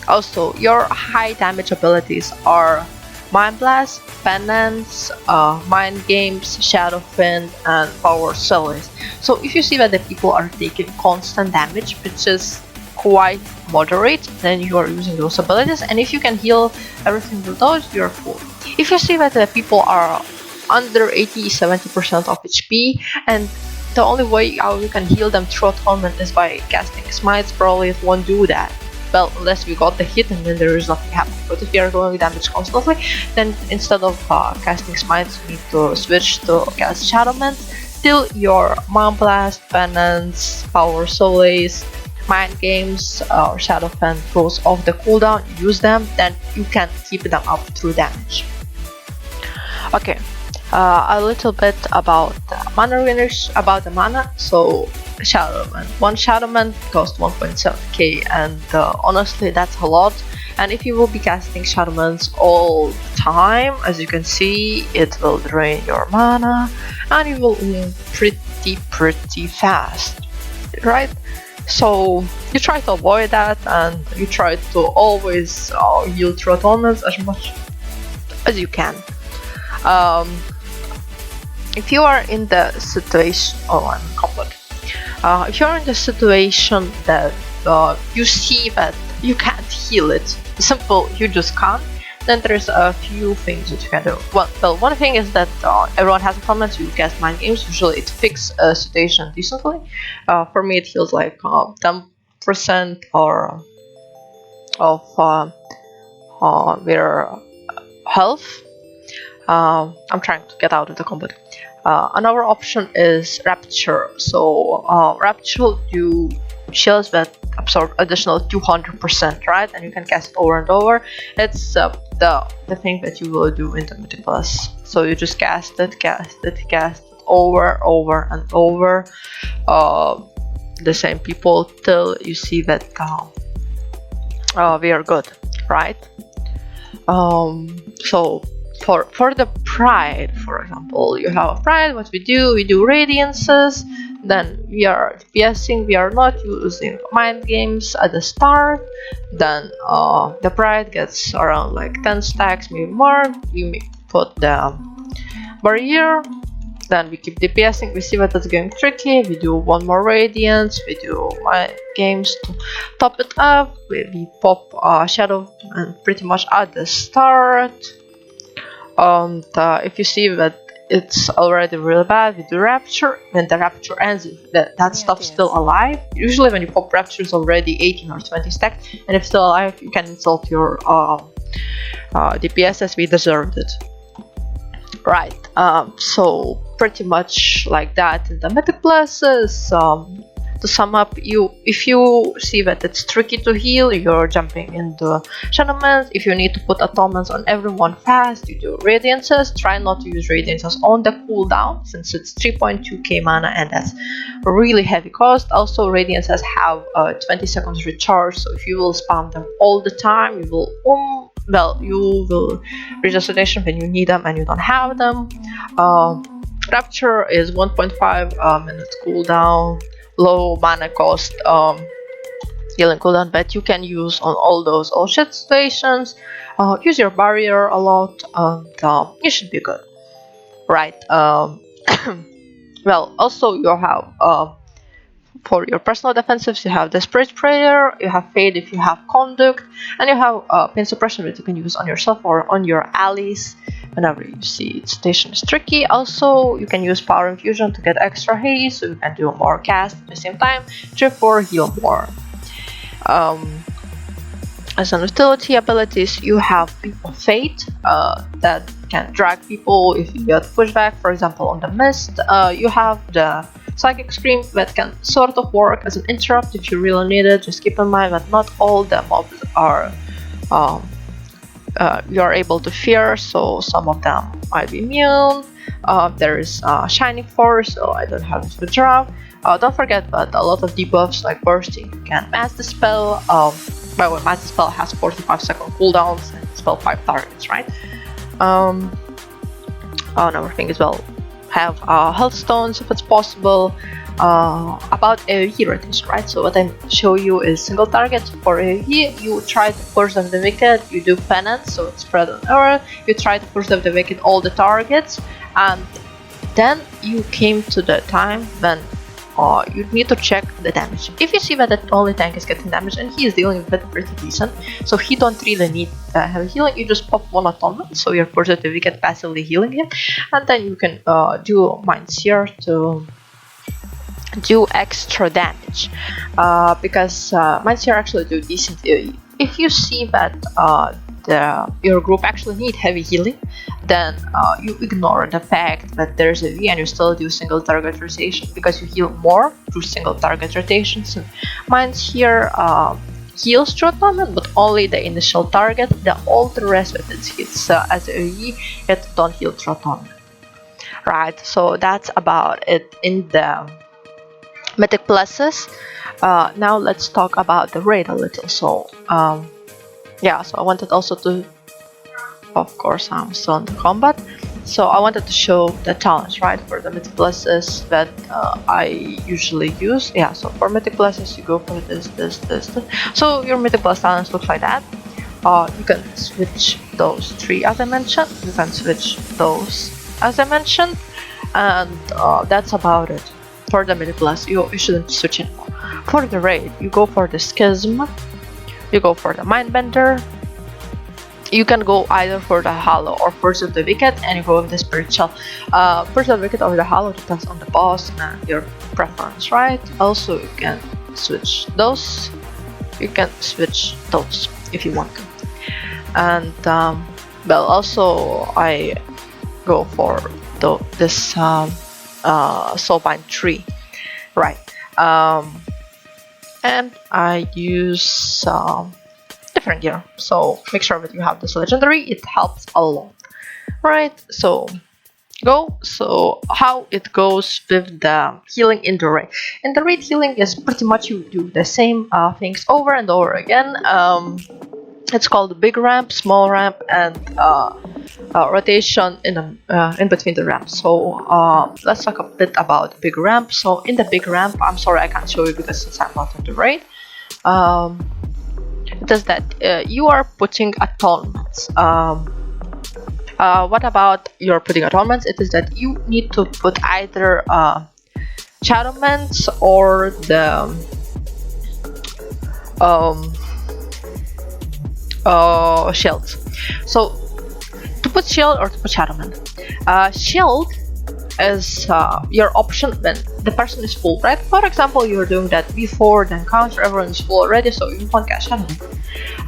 A: also, your high damage abilities are Mind Blast, Penance, Mind Games, Shadow Fin, and Power Solace. So if you see that the people are taking constant damage, which is quite moderate, then you are using those abilities. And if you can heal everything with those, you're full. If you see that the people are under 80-70% of HP, and the only way how you can heal them through atonement is by casting smites, probably it won't do that. Well, unless we got the hit and then there is nothing happening. But if you are going damage constantly, then instead of casting smites, you need to switch to cast Shadow Mends till your Mind Blast, Penance, Power Solace, Mind Games, or Shadow Fen goes off the cooldown. Use them, then you can keep them up through damage. Okay, a little bit about mana winners, about the mana. So Shadow Mend. One Shadow Mend costs 1.7k, and honestly that's a lot. And if you will be casting Shadowmans all the time, as you can see, it will drain your mana and you will win pretty fast, right? So you try to avoid that, and you try to always heal through atonements as much as you can. If you are in the situation, if you're in the situation that you see that you can't heal it, simple, you just can't, then there's a few things that you can do. Well, one thing is that everyone has a problem to cast mind games. Usually it fixes a situation decently. For me, it feels like 10% or of their health. I'm trying to get out of the combat. Another option is Rapture. So Rapture do shields that absorb additional 200%, right? And you can cast it over and over. It's the thing that you will do in the Mythic Plus. So you just cast it over and over, the same people till you see that we are good, right? So for the pride, for example, you have a pride. What we do radiances. Then we are DPSing, we are not using mind games at the start. Then the pride gets around like 10 stacks, maybe more. We put the barrier, then we keep DPSing, we see that it's getting tricky, we do one more radiance, we do mind games to top it up, we pop shadow and pretty much at the start. And if you see that it's already really bad, we do Rapture. When the Rapture ends, that stuff's still alive. Usually when you pop Rapture, it's already 18 or 20 stacks, and if still alive, you can insult your DPS as we deserved it. Right, so pretty much like that in the Mythic Pluses. To sum up, if you see that it's tricky to heal, you're jumping into Shadowmans. If you need to put atonements on everyone fast, you do Radiances. Try not to use Radiances on the cooldown, since it's 3.2k mana and that's a really heavy cost. Also, Radiances have 20 seconds recharge, so if you will spam them all the time, you will reach a situation when you need them and you don't have them. Rapture is 1.5 minute cooldown, low mana cost healing cooldown, but you can use on all those shit situations. Use your barrier a lot, and you should be good, right? Well, also you have for your personal defensives, you have Desperate Prayer, you have Fade if you have Conduct, and you have Pain Suppression that you can use on yourself or on your allies whenever you see station is tricky. Also, you can use Power Infusion to get extra haste, so you can do more cast at the same time, therefore heal more. As an utility abilities, you have People Fate that can drag people if you get pushback. For example, on the Mist, you have the Psychic Scream that can sort of work as an interrupt if you really need it. Just keep in mind that not all the mobs are you are able to fear, so some of them might be immune. There is Shining Force, so I don't have to drop. Don't forget that a lot of debuffs like Bursting can mass the spell. By the way, mass the spell has 45-second cooldowns and spell 5 targets, right? Another thing as well, have health stones if it's possible. About AoE rotation, right? So what I show you is single target. For AoE, you try to push them the wicked, you do penance, so it's spread on error. You try to push them the wicked all the targets, and then you came to the time when you need to check the damage. If you see that the only tank is getting damage and he is dealing with it pretty decent, so he don't really need heavy healing, you just pop one atonement, so you're positive you get passively healing him, and then you can do Mind Seer to do extra damage, because Mind Seer actually do decent AoE. If you see that your group actually need heavy healing, then you ignore the fact that there's a V and you still do single target rotation, because you heal more through single target rotations. Mind Seer heals through atonement, but only the initial target. All the rest of it hits as AoE, it don't heal through atonement. Right, so that's about it in the Mythic Pluses. Now let's talk about the raid a little. So Yeah, so I wanted also to, of course, I'm still in the combat. So I wanted to show the challenge, right, for the mythic blesses that I usually use. Yeah, so for mythic blesses, you go for this. So your mythic bless challenge looks like that. You can switch those three as I mentioned. You can switch those as I mentioned, and that's about it. For the mythic bless, you shouldn't switch anymore. For the raid, you go for the schism. You go for the mindbender. You can go either for the hollow or first of the wicked, and you go with the spiritual. First of the wicked or the hollow depends on the boss and your preference, right? Also, you can switch those. You can switch those if you want to. And well, also I go for this soulbind tree, right? And I use different gear, so make sure that you have this legendary. It helps a lot, right? So go. So how it goes with the healing in the raid. In the raid, healing is pretty much you do the same things over and over again. It's called big ramp, small ramp, and rotation in between the ramps. So let's talk a bit about big ramp. So in the big ramp, I'm sorry I can't show you because since I'm not in the raid. It is that you are putting atonements. What about you're putting atonements? It is that you need to put either shadowments or the shields. So to put shield or to put shadowman. Shield is your option when the person is full, right? For example, you're doing that before the encounter, everyone is full already, so you won't get shadowman.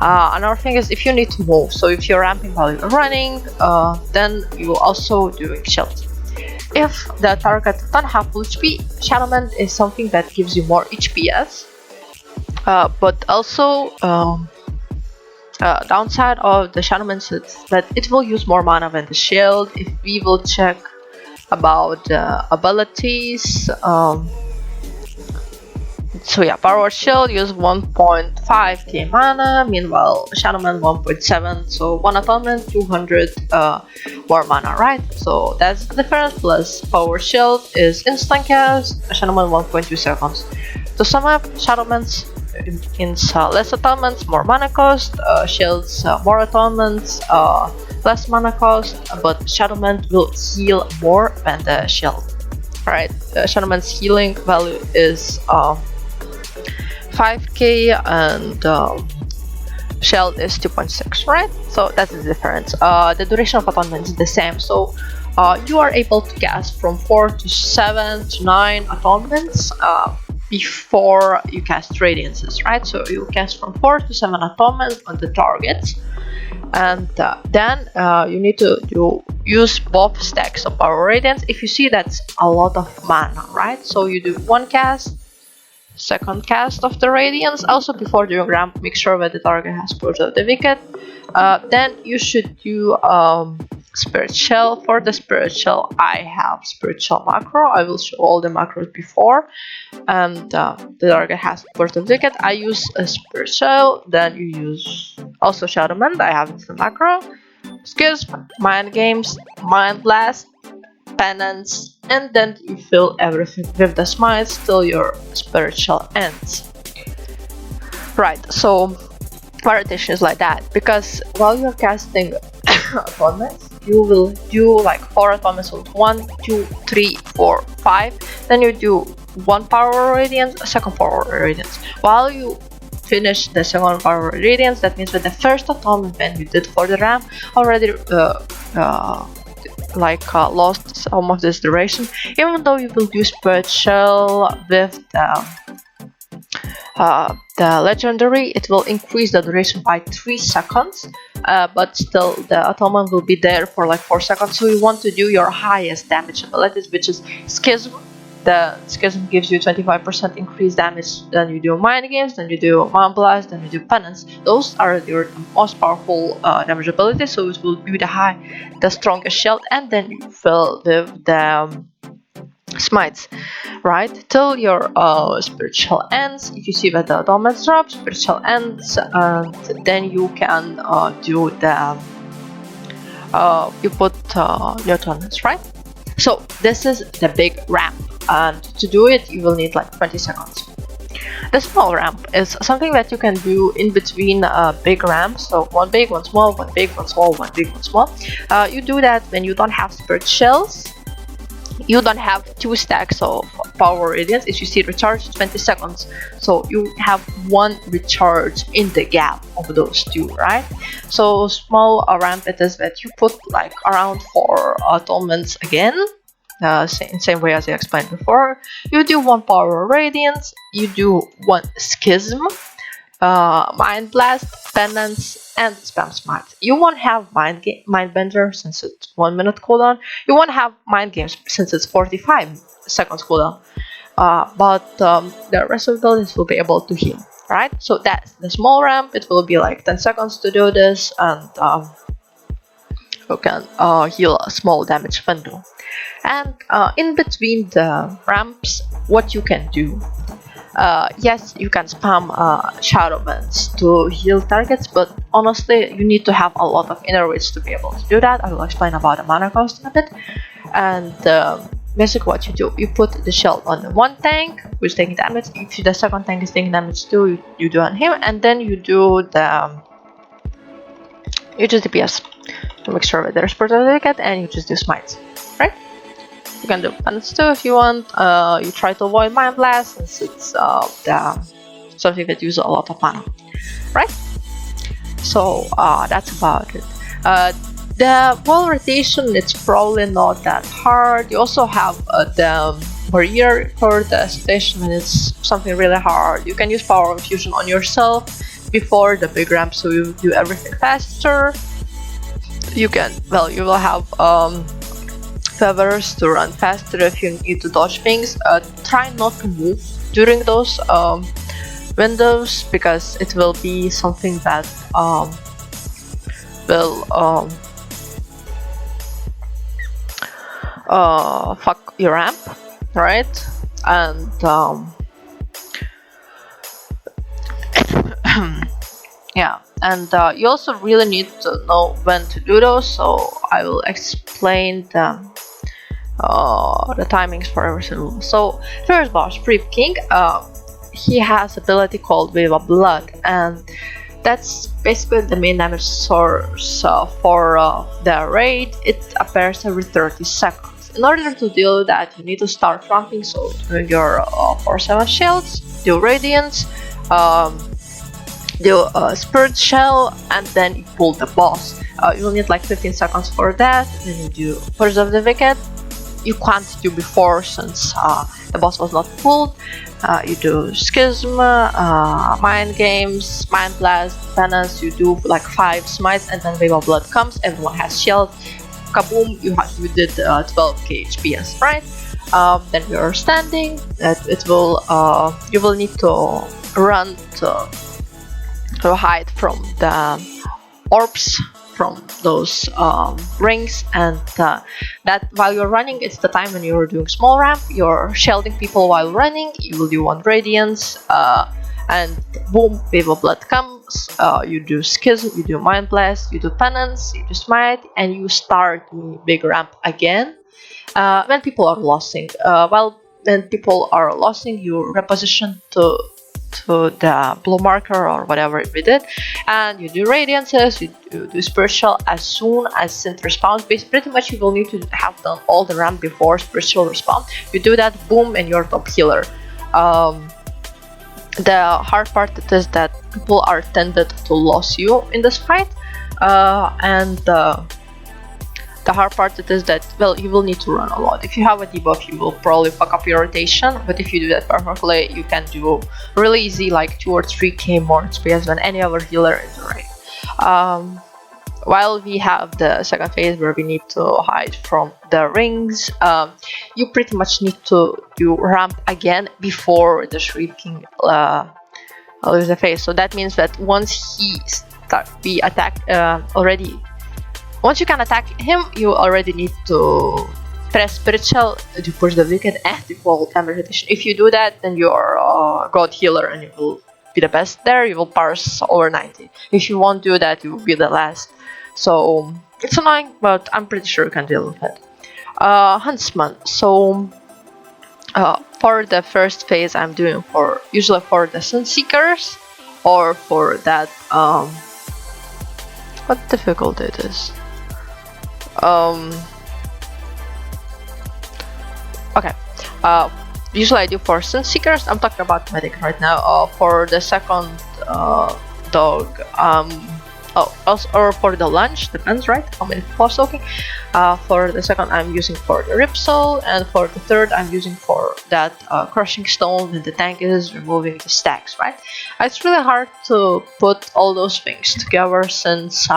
A: Another thing is if you need to move, so if you're ramping while you're running, then you also doing shield. If the target doesn't have full HP, shadowman is something that gives you more HPS, but also downside of the shadowman is that it will use more mana than the shield. If we will check about abilities, so yeah, power shield use 1.5k mana, meanwhile shadowman 1.7, so 1 atonement 200 more mana, right? So that's the difference. Plus power shield is instant cast, shadowman 1.2 seconds. To sum up, shadowman's in less atonements, more mana cost, shields more atonements, less mana cost, but shadowman will heal more than the shield. Alright, shadowman's healing value is 5k and shield is 2.6, right? So that's the difference. The duration of atonement is the same, so you are able to cast from 4 to 7 to 9 atonements before you cast radiances, right? So you cast from 4 to 7 atonement on the targets, and then you need to use both stacks of power radiance. If you see, that's a lot of mana, right? So you do one cast, second cast of the radiance. Also before doing ramp, make sure that the target has Purge of the Wicked. Then you should do Spirit Shell. For the Spirit Shell, I have Spirit Shell macro. I will show all the macros before. And the target has Purge of the Wicked. I use a Spirit Shell. Then you use also Shadowman. I have it in the macro. Schism, Mind Games, Mind Blast, Penance, and then you fill everything with the smites till your spiritual ends. Right, so meditation is like that, because while you're casting atonements, you will do like 4 atonements with 1, 2, 3, 4, 5. Then you do 1 power radiance, a second power radiance. While you finish the second power radiance, that means that the first atonement when you did for the ramp already lost some of this duration. Even though you will do spiritual with the legendary, it will increase the duration by 3 seconds, but still the atonement will be there for like 4 seconds. So you want to do your highest damage abilities, which is Schism. The Schism gives you 25% increased damage. Then you do Mind Games, then you do Mind Blast, then you do Penance. Those are your most powerful damage abilities, so it will be the strongest shield, and then you fill with the smites, right, till your spiritual ends. If you see that the dominance drops, spiritual ends, and then you can do the you put your tournaments, right? So this is the big ramp, and to do it you will need like 20 seconds. The small ramp is something that you can do in between big ramps, so one big, one small, one big, one small, one big, one small. You do that when you don't have spirit shells, you don't have 2 stacks of power radiance. If you see recharge 20 seconds, so you have 1 recharge in the gap of those 2, right? So small ramp it is that you put like around 4 atonements again, same way as I explained before. You do 1 power radiance, you do 1 schism, mind blast, penance, and spam smite. You won't have mind bender since it's 1 minute cooldown. You won't have mind games since it's 45 seconds cooldown. But the rest of the abilities will be able to heal, right? So that's the small ramp. It will be like 10 seconds to do this, and you can heal a small damage window. And in between the ramps, what you can do, yes, you can spam shadow bands to heal targets, but honestly you need to have a lot of inner weights to be able to do that. I will explain about the mana cost in a bit. And basically what you do, you put the shell on the 1 tank who's taking damage. If the second tank is taking damage too, you do on him, and then you do the you just DPS to make sure that there's certificate, and you just do smites, right? You can do penance too if you want. You try to avoid mind blast since it's something that uses a lot of mana, right? So that's about it. The wall rotation, it's probably not that hard. You also have the barrier for the station when it's something really hard. You can use power infusion on yourself before the big ramp, so you do everything faster. You can, well, you will have feathers to run faster if you need to dodge things. Try not to move during those windows, because it will be something that will fuck your ramp, right? And yeah, and you also really need to know when to do those, so I will explain the timings for every single. So first boss, Preep King, he has ability called Wave of Blood, and that's basically the main damage source for the raid. It appears every 30 seconds. In order to deal with that, you need to start ramping, so do your 4/7 shields, do radiance, do a spirit shell, and then you pull the boss. You will need like 15 seconds for that. Then you do Purge of the Wicked. You can't do before since the boss was not pulled. You do Schism, Mind Games, Mind Blast, Penance. You do like 5 smites, and then Wave of Blood comes. Everyone has shield. Kaboom! You did 12k HPS, right? Then you're standing. It will you will need to run to hide from the orbs, from those rings, and that while you're running, it's the time when you're doing small ramp, you're shielding people while running. You will do 1 radiance, and boom, Wave of Blood comes. You do Schism, you do Mind Blast, you do Penance, you do Smite, and you start big ramp again. When people are losing, when people are losing, you reposition to the blue marker or whatever we did, and you do radiances, you do spiritual as soon as synth respawns. Pretty much you will need to have done all the ramp before spiritual respawn. You do that, boom, and you're top healer. The hard part is that people are tended to lose you in this fight, and the hard part is that, well, you will need to run a lot. If you have a debuff, you will probably fuck up your rotation, but if you do that perfectly, you can do really easy, like 2 or 3k more experience than any other healer in the raid. While we have the second phase where we need to hide from the rings, you pretty much need to do ramp again before the Shrieking leaves the phase. So that means that once we attack already. Once you can attack him, you already need to press spiritual to push the wicked and default damage reduction. If you do that, then you're a god healer and you will be the best there. You will parse over 90. If you won't do that, you will be the last. So it's annoying, but I'm pretty sure you can deal with it. Huntsman. So for the first phase, I'm doing usually for the Sun Seekers, or for that what difficulty it is. Okay. Usually I do for Sun Seekers. I'm talking about medic right now. For the second dog, also, or for the lunch, depends, right? How many people are soaking. For the second, I'm using for the Rip Soul, and for the third, I'm using for that crushing stone when the tank is removing the stacks, right? It's really hard to put all those things together since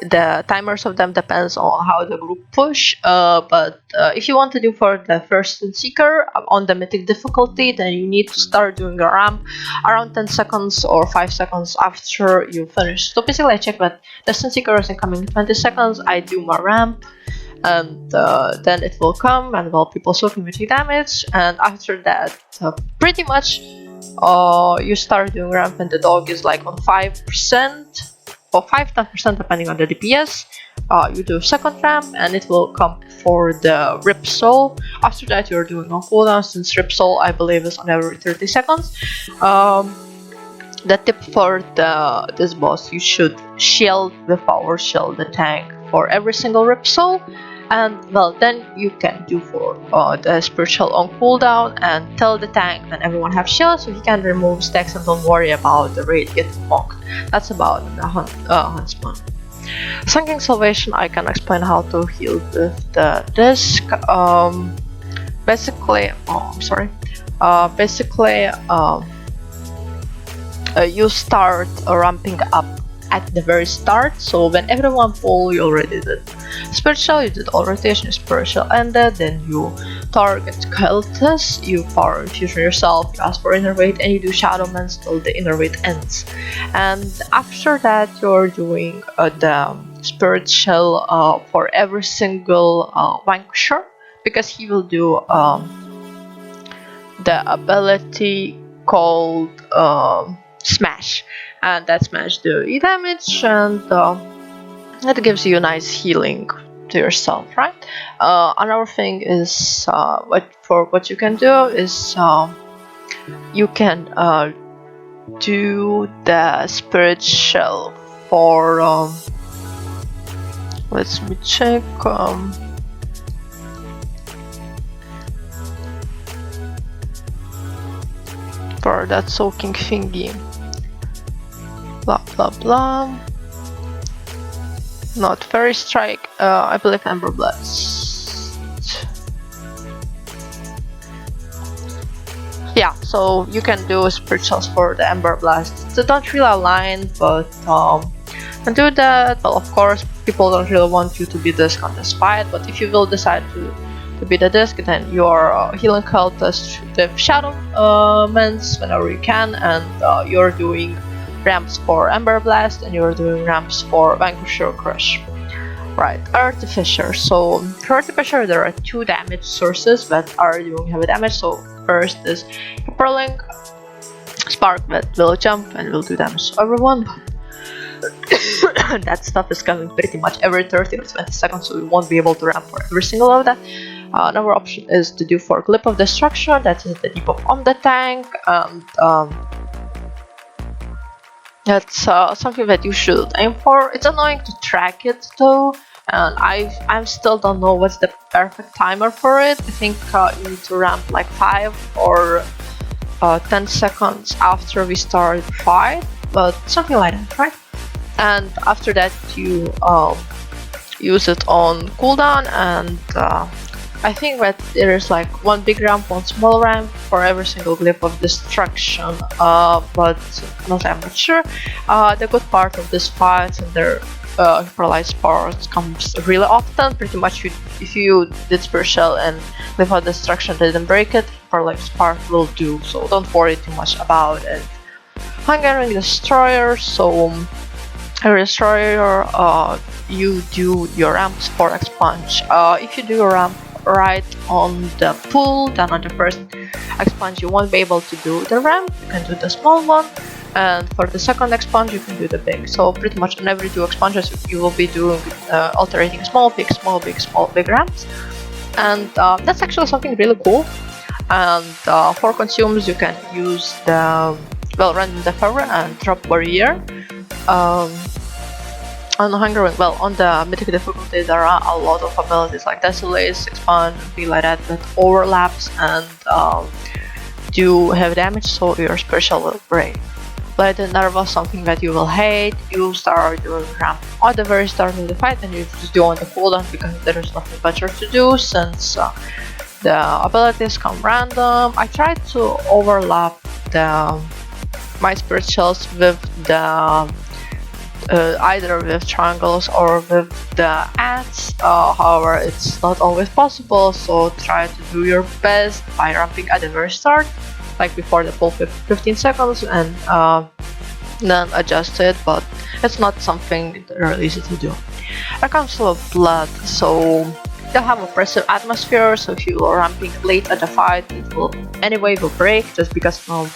A: the timers of them depends on how the group push, but if you want to do for the first Sun Seeker on the mythic difficulty, then you need to start doing a ramp around 10 seconds or 5 seconds after you finish. So basically I check that the Sun Seeker is incoming in 20 seconds, I do my ramp, and then it will come, and well, people soaking will take damage, and after that pretty much you start doing ramp and the dog is like on 5%. For 5-10% depending on the DPS, you do second ramp and it will come for the Rip Soul. After that you're doing on cooldown, since Rip Soul I believe is on every 30 seconds. The tip for this boss, you should shield with power shield the tank for every single Rip Soul, and well, then you can do for the spiritual on cooldown and tell the tank that everyone have shields so he can remove stacks and don't worry about the raid getting mocked. That's about the Huntsman. Sunken Salvation, I can explain how to heal with the disc. Basically, you start ramping up at the very start, so when everyone pull, you already did spiritual, you did all rotation, spiritual ended, then you target cultists, you power infusion yourself, you ask for inner weight, and you do shadow mends till the inner weight ends. And after that you're doing the spiritual for every single vanquisher, because he will do the ability called smash, and that smash do E damage, and it gives you a nice healing to yourself, right? Another thing is what you can do is you can do the spiritual for let me check for that soaking thingy. Blah blah blah. Not Fairy Strike, I believe Ember Blast. Yeah, so you can do spirituals for the Ember Blast. They don't really align, but and do that. Well, of course, people don't really want you to be disc on this fight, but if you will decide to be the disc, then you are healing cultists with shadow mends whenever you can, and you're doing ramps for Ember Blast and you're doing ramps for Vanquisher Crush. Right, Artificer. So for Artificer there are two damage sources that are doing heavy damage. So first is Hyperlink Spark that will jump and will do damage to everyone. That stuff is coming pretty much every 30 or 20 seconds, so we won't be able to ramp for every single of that. Another option is to do for Clip of Destruction, that is the debuff on the tank, and that's something that you should aim for. It's annoying to track it though, and I still don't know what's the perfect timer for it. I think you need to ramp like 5 or 10 seconds after we start the fight, but something like that, right? And after that you use it on cooldown, and I think that there is like one big ramp, one small ramp for every single Glyph of Destruction, but honestly I'm not sure. The good part of this fight and their paralyzed parts comes really often. Pretty much if you did Spiritual and Glyph of Destruction didn't break it, paralyzed part will do, so don't worry too much about it. Hungering Destroyer, so Destroyer, you do your ramps for expunge. If you do your ramp right on the pool, then on the first expunge you won't be able to do the ramp. You can do the small one, and for the second expunge you can do the big. So pretty much on every 2 expunges you will be doing alternating small, big, small, big, small, big ramps, and that's actually something really cool. And for consumes you can use the random deferrer and drop barrier. On Hunger, well, on the mythic difficulty there are a lot of abilities like Desolate, Expand, and things like that that overlaps and do heavy damage, so your special will break. But the nerve something that you will hate, you start doing ramp at the very start of the fight and you just do on the cooldown because there is nothing better to do since the abilities come random. I tried to overlap my spirit shells with the either with triangles or with the ants. However, it's not always possible, so try to do your best by ramping at the very start, like before the full 15 seconds, and then adjust it, but it's not something really easy to do. When it comes to blood, so they'll have oppressive atmosphere, so if you are ramping late at the fight, it will anyway will break just because of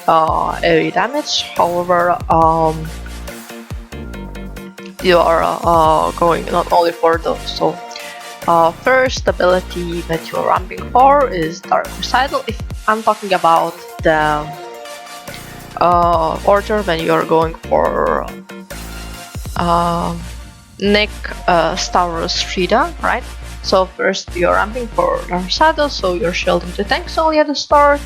A: AoE damage. However, you are going not only for those. So first ability that you're ramping for is Dark Recital. If I'm talking about the order, when you're going for Nick, Stavros, Frida, right? So first you're ramping for Dark Recital, so you're shielding the tanks only at the start.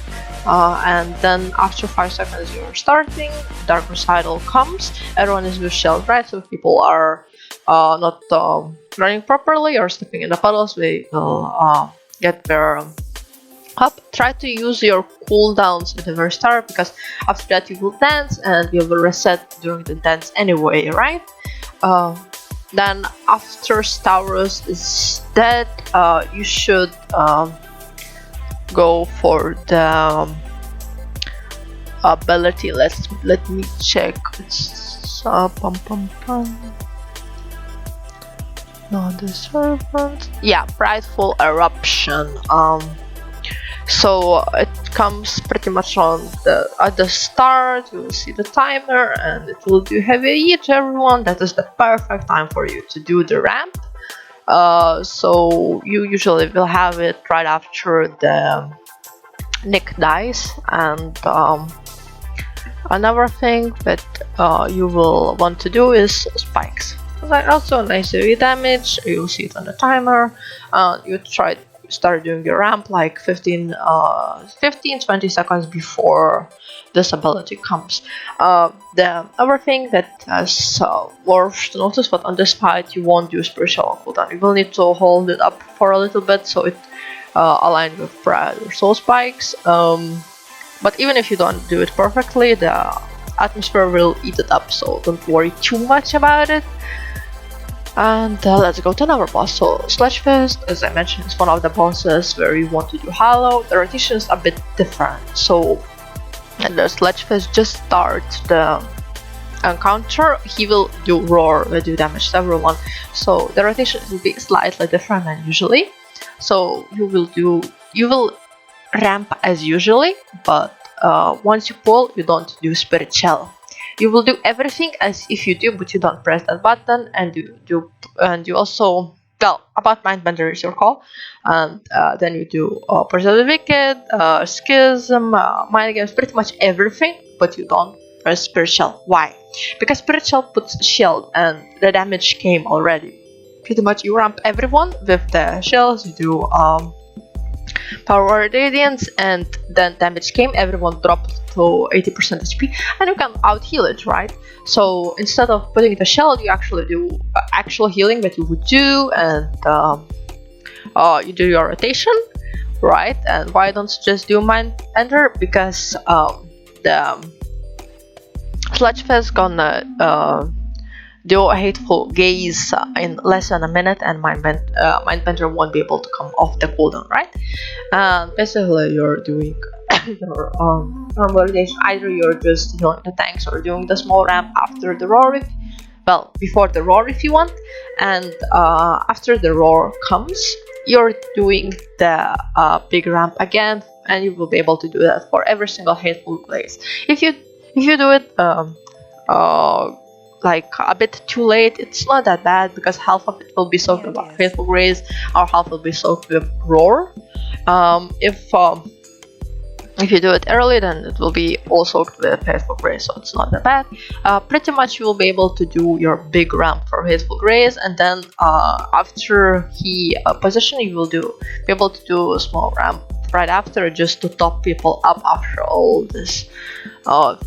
A: And then after 5 seconds you're starting, Dark Recital comes, everyone is with shield, right? So if people are not running properly or stepping in the puddles, they will get their up. Try to use your cooldowns at the very start, because after that you will dance and you will reset during the dance anyway, right? Then after Stavros is dead, you should go for the ability. Let me check. It's not the servant. Yeah, Prideful Eruption. So it comes pretty much on at the start. You will see the timer, and it will do heavy hit to everyone. That is the perfect time for you to do the ramp. So you usually will have it right after the Nick dies, and another thing that you will want to do is spikes. Like also nice AoE damage. You'll see it on the timer. You start doing your ramp like 15-20 seconds before this ability comes. The other thing that is worth to notice, but on this fight you won't do spiritual cooldown. You will need to hold it up for a little bit so it aligns with Pride or Soul Spikes. But even if you don't do it perfectly, the atmosphere will eat it up, so don't worry too much about it. And let's go to another boss. So Sledgefest, as I mentioned, is one of the bosses where you want to do Hollow. The rotation is a bit different. So the Sledgefest just starts the encounter, he will do Roar, will do damage to everyone. So the rotation will be slightly different than usually. So you will ramp as usually, but once you pull, you don't do Spirit Shell. You will do everything as if you do, but you don't press that button, and you also, well, about Mindbender is your call, and then you do Preserve the Wicked, Schism, Mind Games, pretty much everything, but you don't press Spirit Shell. Why? Because Spirit Shell puts shield, and the damage came already. Pretty much you ramp everyone with the shells, you do Power Radiance, and then damage came, everyone dropped to 80% HP, and you can out heal it, right? So instead of putting the shell, you actually do actual healing that you would do, and you do your rotation, right? And why don't you just do Mind Enter? Because the Sledgefest gonna do a Hateful Gaze in less than a minute, and Mindbender won't be able to come off the cooldown, right? Basically, you're doing your normalization. Either you're just healing the tanks or doing the small ramp after the Rorik, well, before the roar if you want, and after the roar comes, you're doing the big ramp again, and you will be able to do that for every single hateful glaze. If you do it like a bit too late, it's not that bad, because half of it will be soaked with hateful glaze, or half will be soaked with roar. If you do it early, then it will be all soaked with hateful grace, so it's not that bad. Pretty much you will be able to do your big ramp for hateful grace, and then after he position, you will be able to do a small ramp right after, just to top people up after all this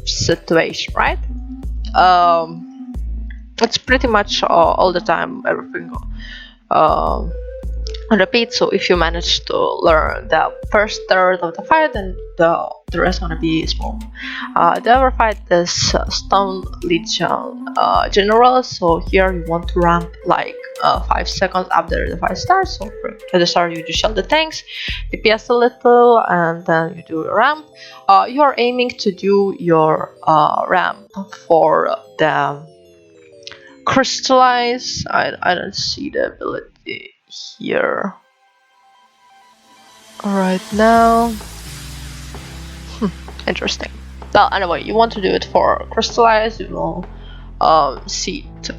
A: situation, right? It's pretty much all the time, everything repeat. So if you manage to learn the first third of the fight, then the rest gonna be small. The other fight is Stone Legion General. So here you want to ramp like 5 seconds after the fight starts. So at the start you just shell the tanks, DPS a little, and then you do a ramp. You're aiming to do your ramp for the crystallize. I don't see the ability here right now. Interesting. Well, anyway, you want to do it for crystallize. You will see it,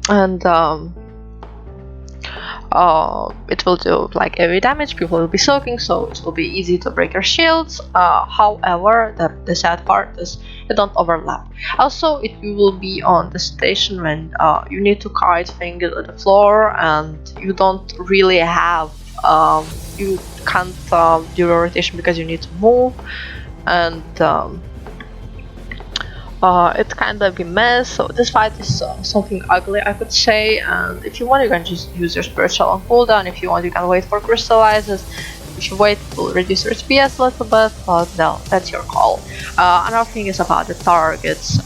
A: and it will do like heavy damage. People will be soaking, so it will be easy to break your shields. However, the sad part is they don't overlap. Also, you will be on the station when you need to kite things to the floor, and you don't really have you can't do a rotation because you need to move, and it's kind of a mess. So this fight is something ugly, I could say. And if you want, you can just use your spiritual on cooldown. If you want, you can wait for crystallizes. If you wait, it will reduce your SPS a little bit, but no, that's your call. Another thing is about the targets.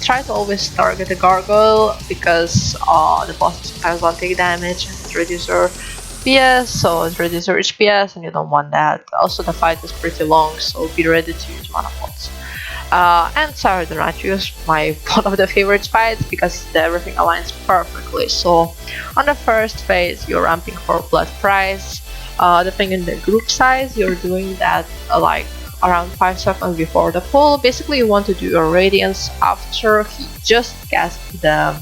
A: Try to always target the gargoyle, because the bosses sometimes won't take damage and it reduces your PS, so it reduces your HPS, and you don't want that. Also, the fight is pretty long, so be ready to use mana pots. And sorry, the Nitrous, one of the favorite fights, because everything aligns perfectly. So on the first phase, you're ramping for blood price. Depending on the group size, you're doing that like around 5 seconds before the pull. Basically, you want to do your radiance after he just cast the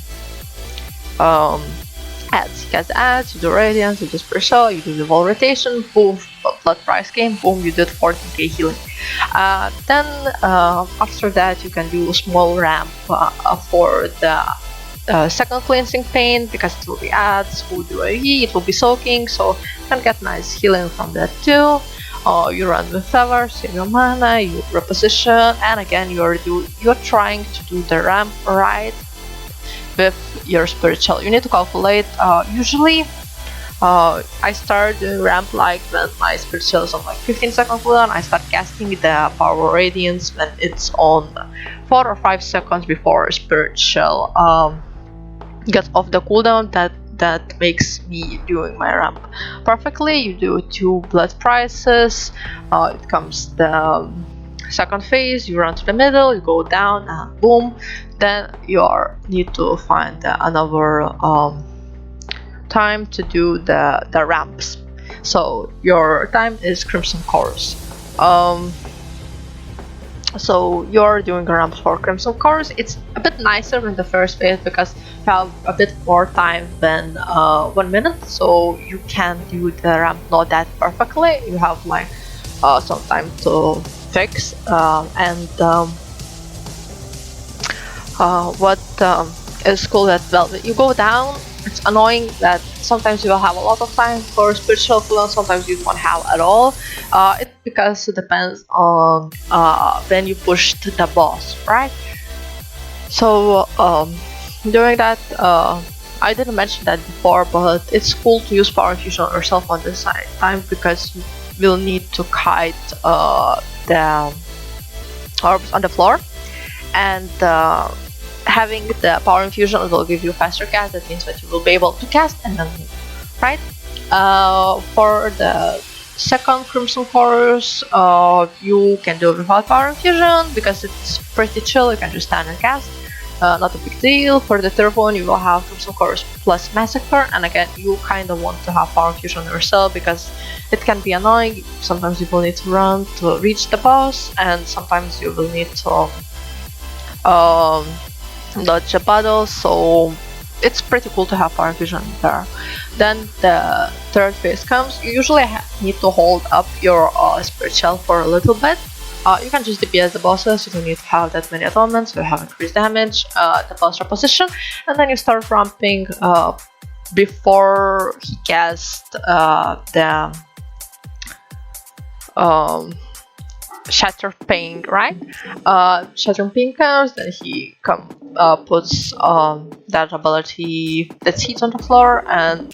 A: ads. He casts ads, you do radiance, you do special, you do the wall rotation, boom, blood price game, boom, you did 14k healing. Then after that, you can do a small ramp for the second cleansing paint, because it will be ads, will do AE, it will be soaking, so you can get nice healing from that too. You run with feather, save your mana, you reposition, and again you're trying to do the ramp right with your spiritual. You need to calculate. Usually I start the ramp like when my spiritual is on like 15 seconds cooldown. I start casting the power radiance when it's on 4 or 5 seconds before spiritual gets off the cooldown. That makes me doing my ramp perfectly. You do 2 blood prices. It comes the second phase, you run to the middle, you go down, and boom, then you need to find another time to do the ramps. So your time is Crimson Chorus. So you're doing a ramp for Crimson Chorus. It's a bit nicer than the first phase, because you have a bit more time than 1 minute, so you can do the ramp not that perfectly. You have like some time to fix, and what is cool that, well, you go down, it's annoying that sometimes you will have a lot of time for spiritual cooldown, sometimes you won't have at all. Because it depends on when you pushed the boss, right? So doing that, I didn't mention that before, but it's cool to use power infusion on yourself on this time, because you will need to kite the orbs on the floor, and having the power infusion will give you faster cast. That means that you will be able to cast and then move, right? For the second Crimson Chorus, you can do it without power infusion, because it's pretty chill. You can just stand and cast. not a big deal. For the third one, you will have consumables plus massacre, and again, you kind of want to have power fusion yourself because it can be annoying. Sometimes you will need to run to reach the boss, and sometimes you will need to um, dodge a battle, so it's pretty cool to have power fusion there. Then the third phase comes. You usually need to hold up your spirit shell for a little bit. You can just DPS the bosses, you don't need to have that many atonements, you have increased damage, the boss reposition, and then you start ramping before he casts the Shatter Pain, right? Shatter Pain comes, then he puts that ability that hits on the floor, and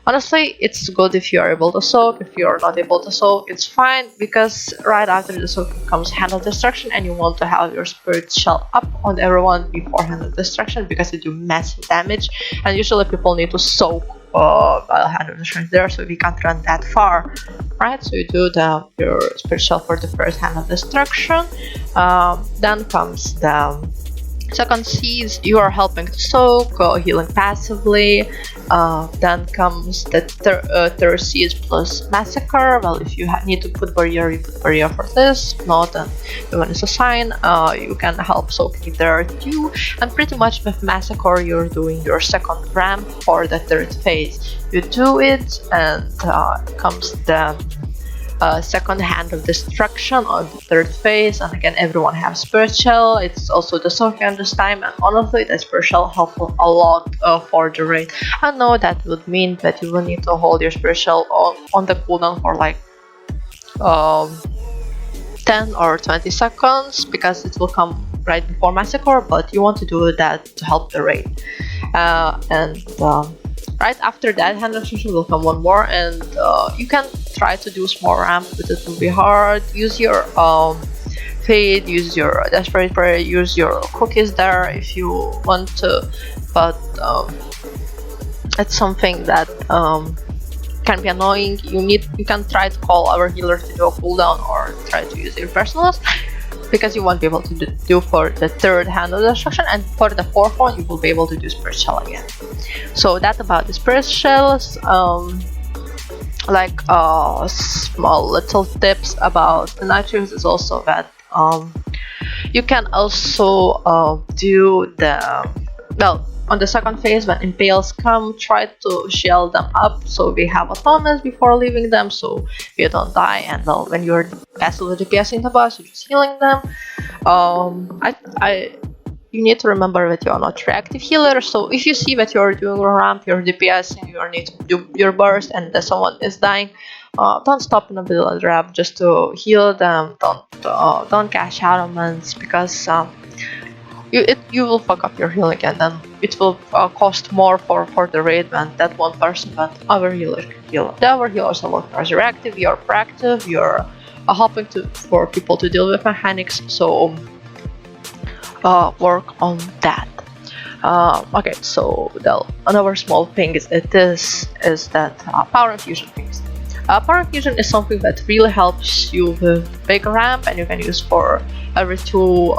A: honestly, it's good if you are able to soak. If you are not able to soak, it's fine, because right after the soak comes Hand of Destruction, and you want to have your spirit shell up on everyone before Hand of Destruction because it do massive damage, and usually people need to soak while Hand of Destruction is there, so we can't run that far, right? So you do your spirit shell for the first Hand of Destruction. Then comes the second seeds. You are helping to soak, healing passively. Then comes the third seeds plus massacre. Well, if you need to put barrier, you put barrier for this. If not, then the one is a sign. You can help soaking there too. And pretty much with massacre, you're doing your second ramp for the third phase. You do it, and comes the second Hand of Destruction on the third phase, and again everyone has Spirit Shell. It's also the Soaking this time, and honestly the Spirit Shell helps a lot for the raid. I know that would mean that you will need to hold your Spirit Shell on the cooldown for like 10 or 20 seconds because it will come right before Massacre, but you want to do that to help the raid. Right after that, Hand of Destruction will come one more, and you can try to do small ramp, but it will be hard. Use your Fade, use your Desperate Prayer, use your cookies there if you want to, but it's something that can be annoying. You can try to call our healer to do a cooldown or try to use your personals, because you won't be able to do for the third Hand of Destruction, and for the fourth one you will be able to do Spirit Shell again. So that's about the Spirit Shells. Like small little tips about the nitrics is also that you can also do the, well, on the second phase when impales come, try to shield them up so we have atonements before leaving them, so you don't die, and well, when you're passively DPSing the boss, you're just healing them. You need to remember that you are not reactive healer, so if you see that you're doing a ramp, you're DPSing, you need to do your burst, and someone is dying, don't stop in the middle of the ramp just to heal them. Don't cash atonements, because you will fuck up your healing, and then it will cost more for the raid than that one person that our healer can heal. The other healers are working as reactive, you're proactive, you're helping for people to deal with mechanics, so work on that. Okay, so another small thing is that power infusion things. Power infusion is something that really helps you with big ramp, and you can use for every two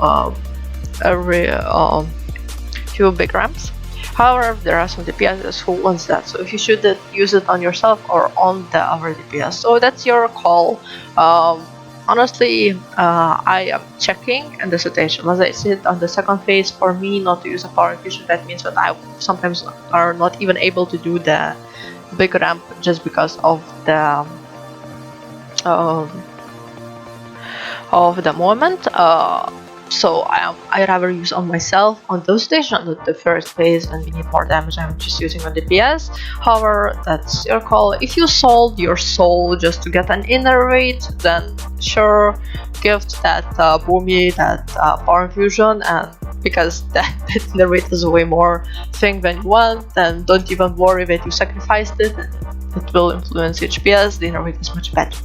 A: big ramps. However, there are some DPSs who wants that, so if you should use it on yourself or on the other DPS, so that's your call. Honestly, I am checking in the situation. As I said, on the second phase, for me not to use a power infusion, that means that I sometimes are not even able to do the big ramp just because of the moment. So I rather use on myself on those stations on the first phase, and we need more damage. I'm just using a DPS. However, that's your call. If you sold your soul just to get an inner rate, then sure, gift that boomy, that power infusion, and because that inner rate is way more thing than you want, then don't even worry that you sacrificed it. It will influence HPS, the inner rate is much better.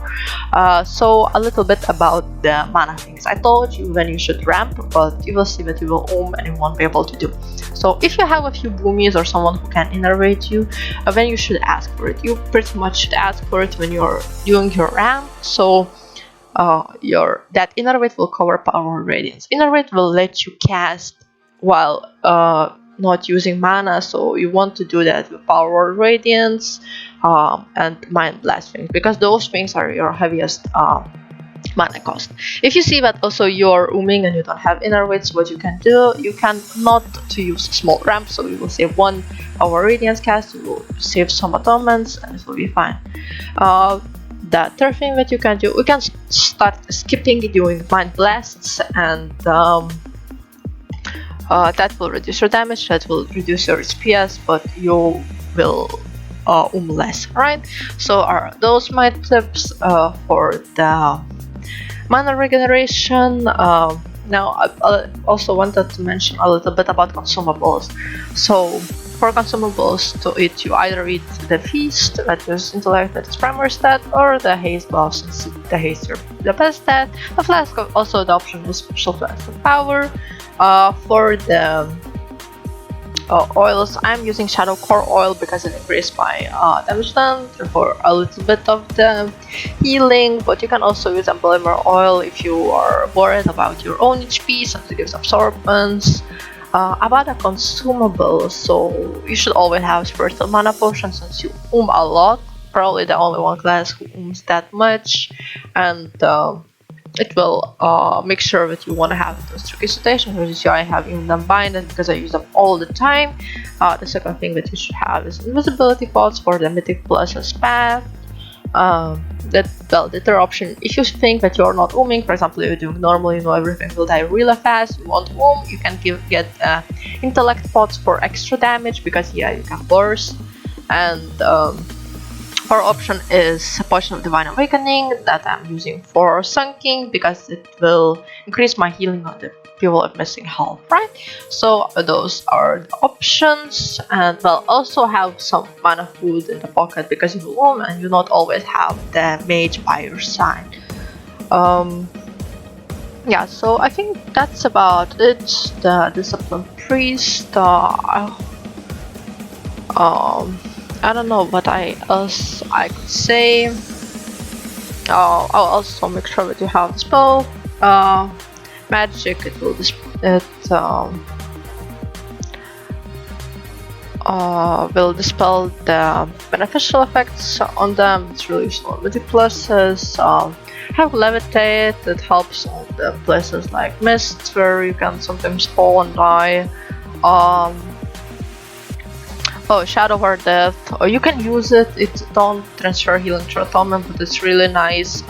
A: So a little bit about the mana things. I told you when you should ramp, but you will see that you will and you won't be able to do. So if you have a few boomies or someone who can innervate you, then you should ask for it. You pretty much should ask for it when you're doing your ramp, so that innervate will cover power radiance. Innervate will let you cast while not using mana, so you want to do that with Power Word Radiance and Mind Blast things, because those things are your heaviest mana cost. If you see that also you're umming and you don't have inner wits, what you can do, you can not to use small ramp, so you will save one Power Radiance cast, you will save some atonements, and it will be fine. The third thing that you can do, we can start skipping doing Mind Blasts, and that will reduce your damage, that will reduce your HPS, but you will less, right? So are those my tips for the mana regeneration. Now I also wanted to mention a little bit about consumables. So for consumables to eat, you either eat the feast, that is intellect, that is primary stat, or the haste buff, since the haste is the best stat. The flask, also the option is special flask of power. For the oils, I'm using Shadow Core oil because it increased my damage done for a little bit of the healing, but you can also use Emblemer oil if you are worried about your own HP, since it gives absorbance. About the consumables, so you should always have spiritual mana potion, since you a lot, probably the only one class who that much, and it will make sure that you want to have those tricky situations, which is why I have even them binded, because I use them all the time. The second thing that you should have is invisibility pots for the mythic plus path. The third option, if you think that you're not umming, for example, you're doing normal, you know everything will die really fast, you want you can get intellect pots for extra damage, because yeah, you can burst. And our option is Potion of Divine Awakening that I'm using for sunking, because it will increase my healing on the people of missing health, right? So those are the options, and we'll also have some mana food in the pocket, because you and you not always have the mage by your side. Yeah, so I think that's about it. The Discipline Priest, I don't know what else I could say. I'll also make sure that you have the spell. Magic, it will will dispel the beneficial effects on them. It's really useful. Mythic pluses. Have levitate. It helps on the places like mist, where you can sometimes fall and die. Oh, Shadow or Death. Or you can use it. It don't transfer healing to atonement, but it's really nice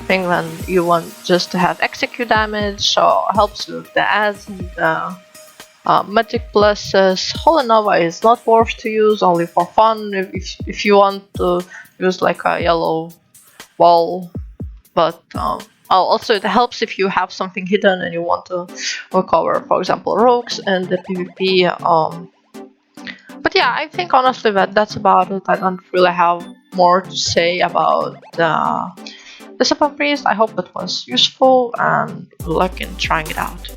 A: thing when you want just to have execute damage. So helps with the ads and the magic pluses. Holy Nova is not worth to use, only for fun. If you want to use like a yellow ball, but also it helps if you have something hidden and you want to recover, for example, rogues and the PvP. But yeah, I think honestly that's about it. I don't really have more to say about the Discipline Priest. I hope it was useful, and good luck in trying it out.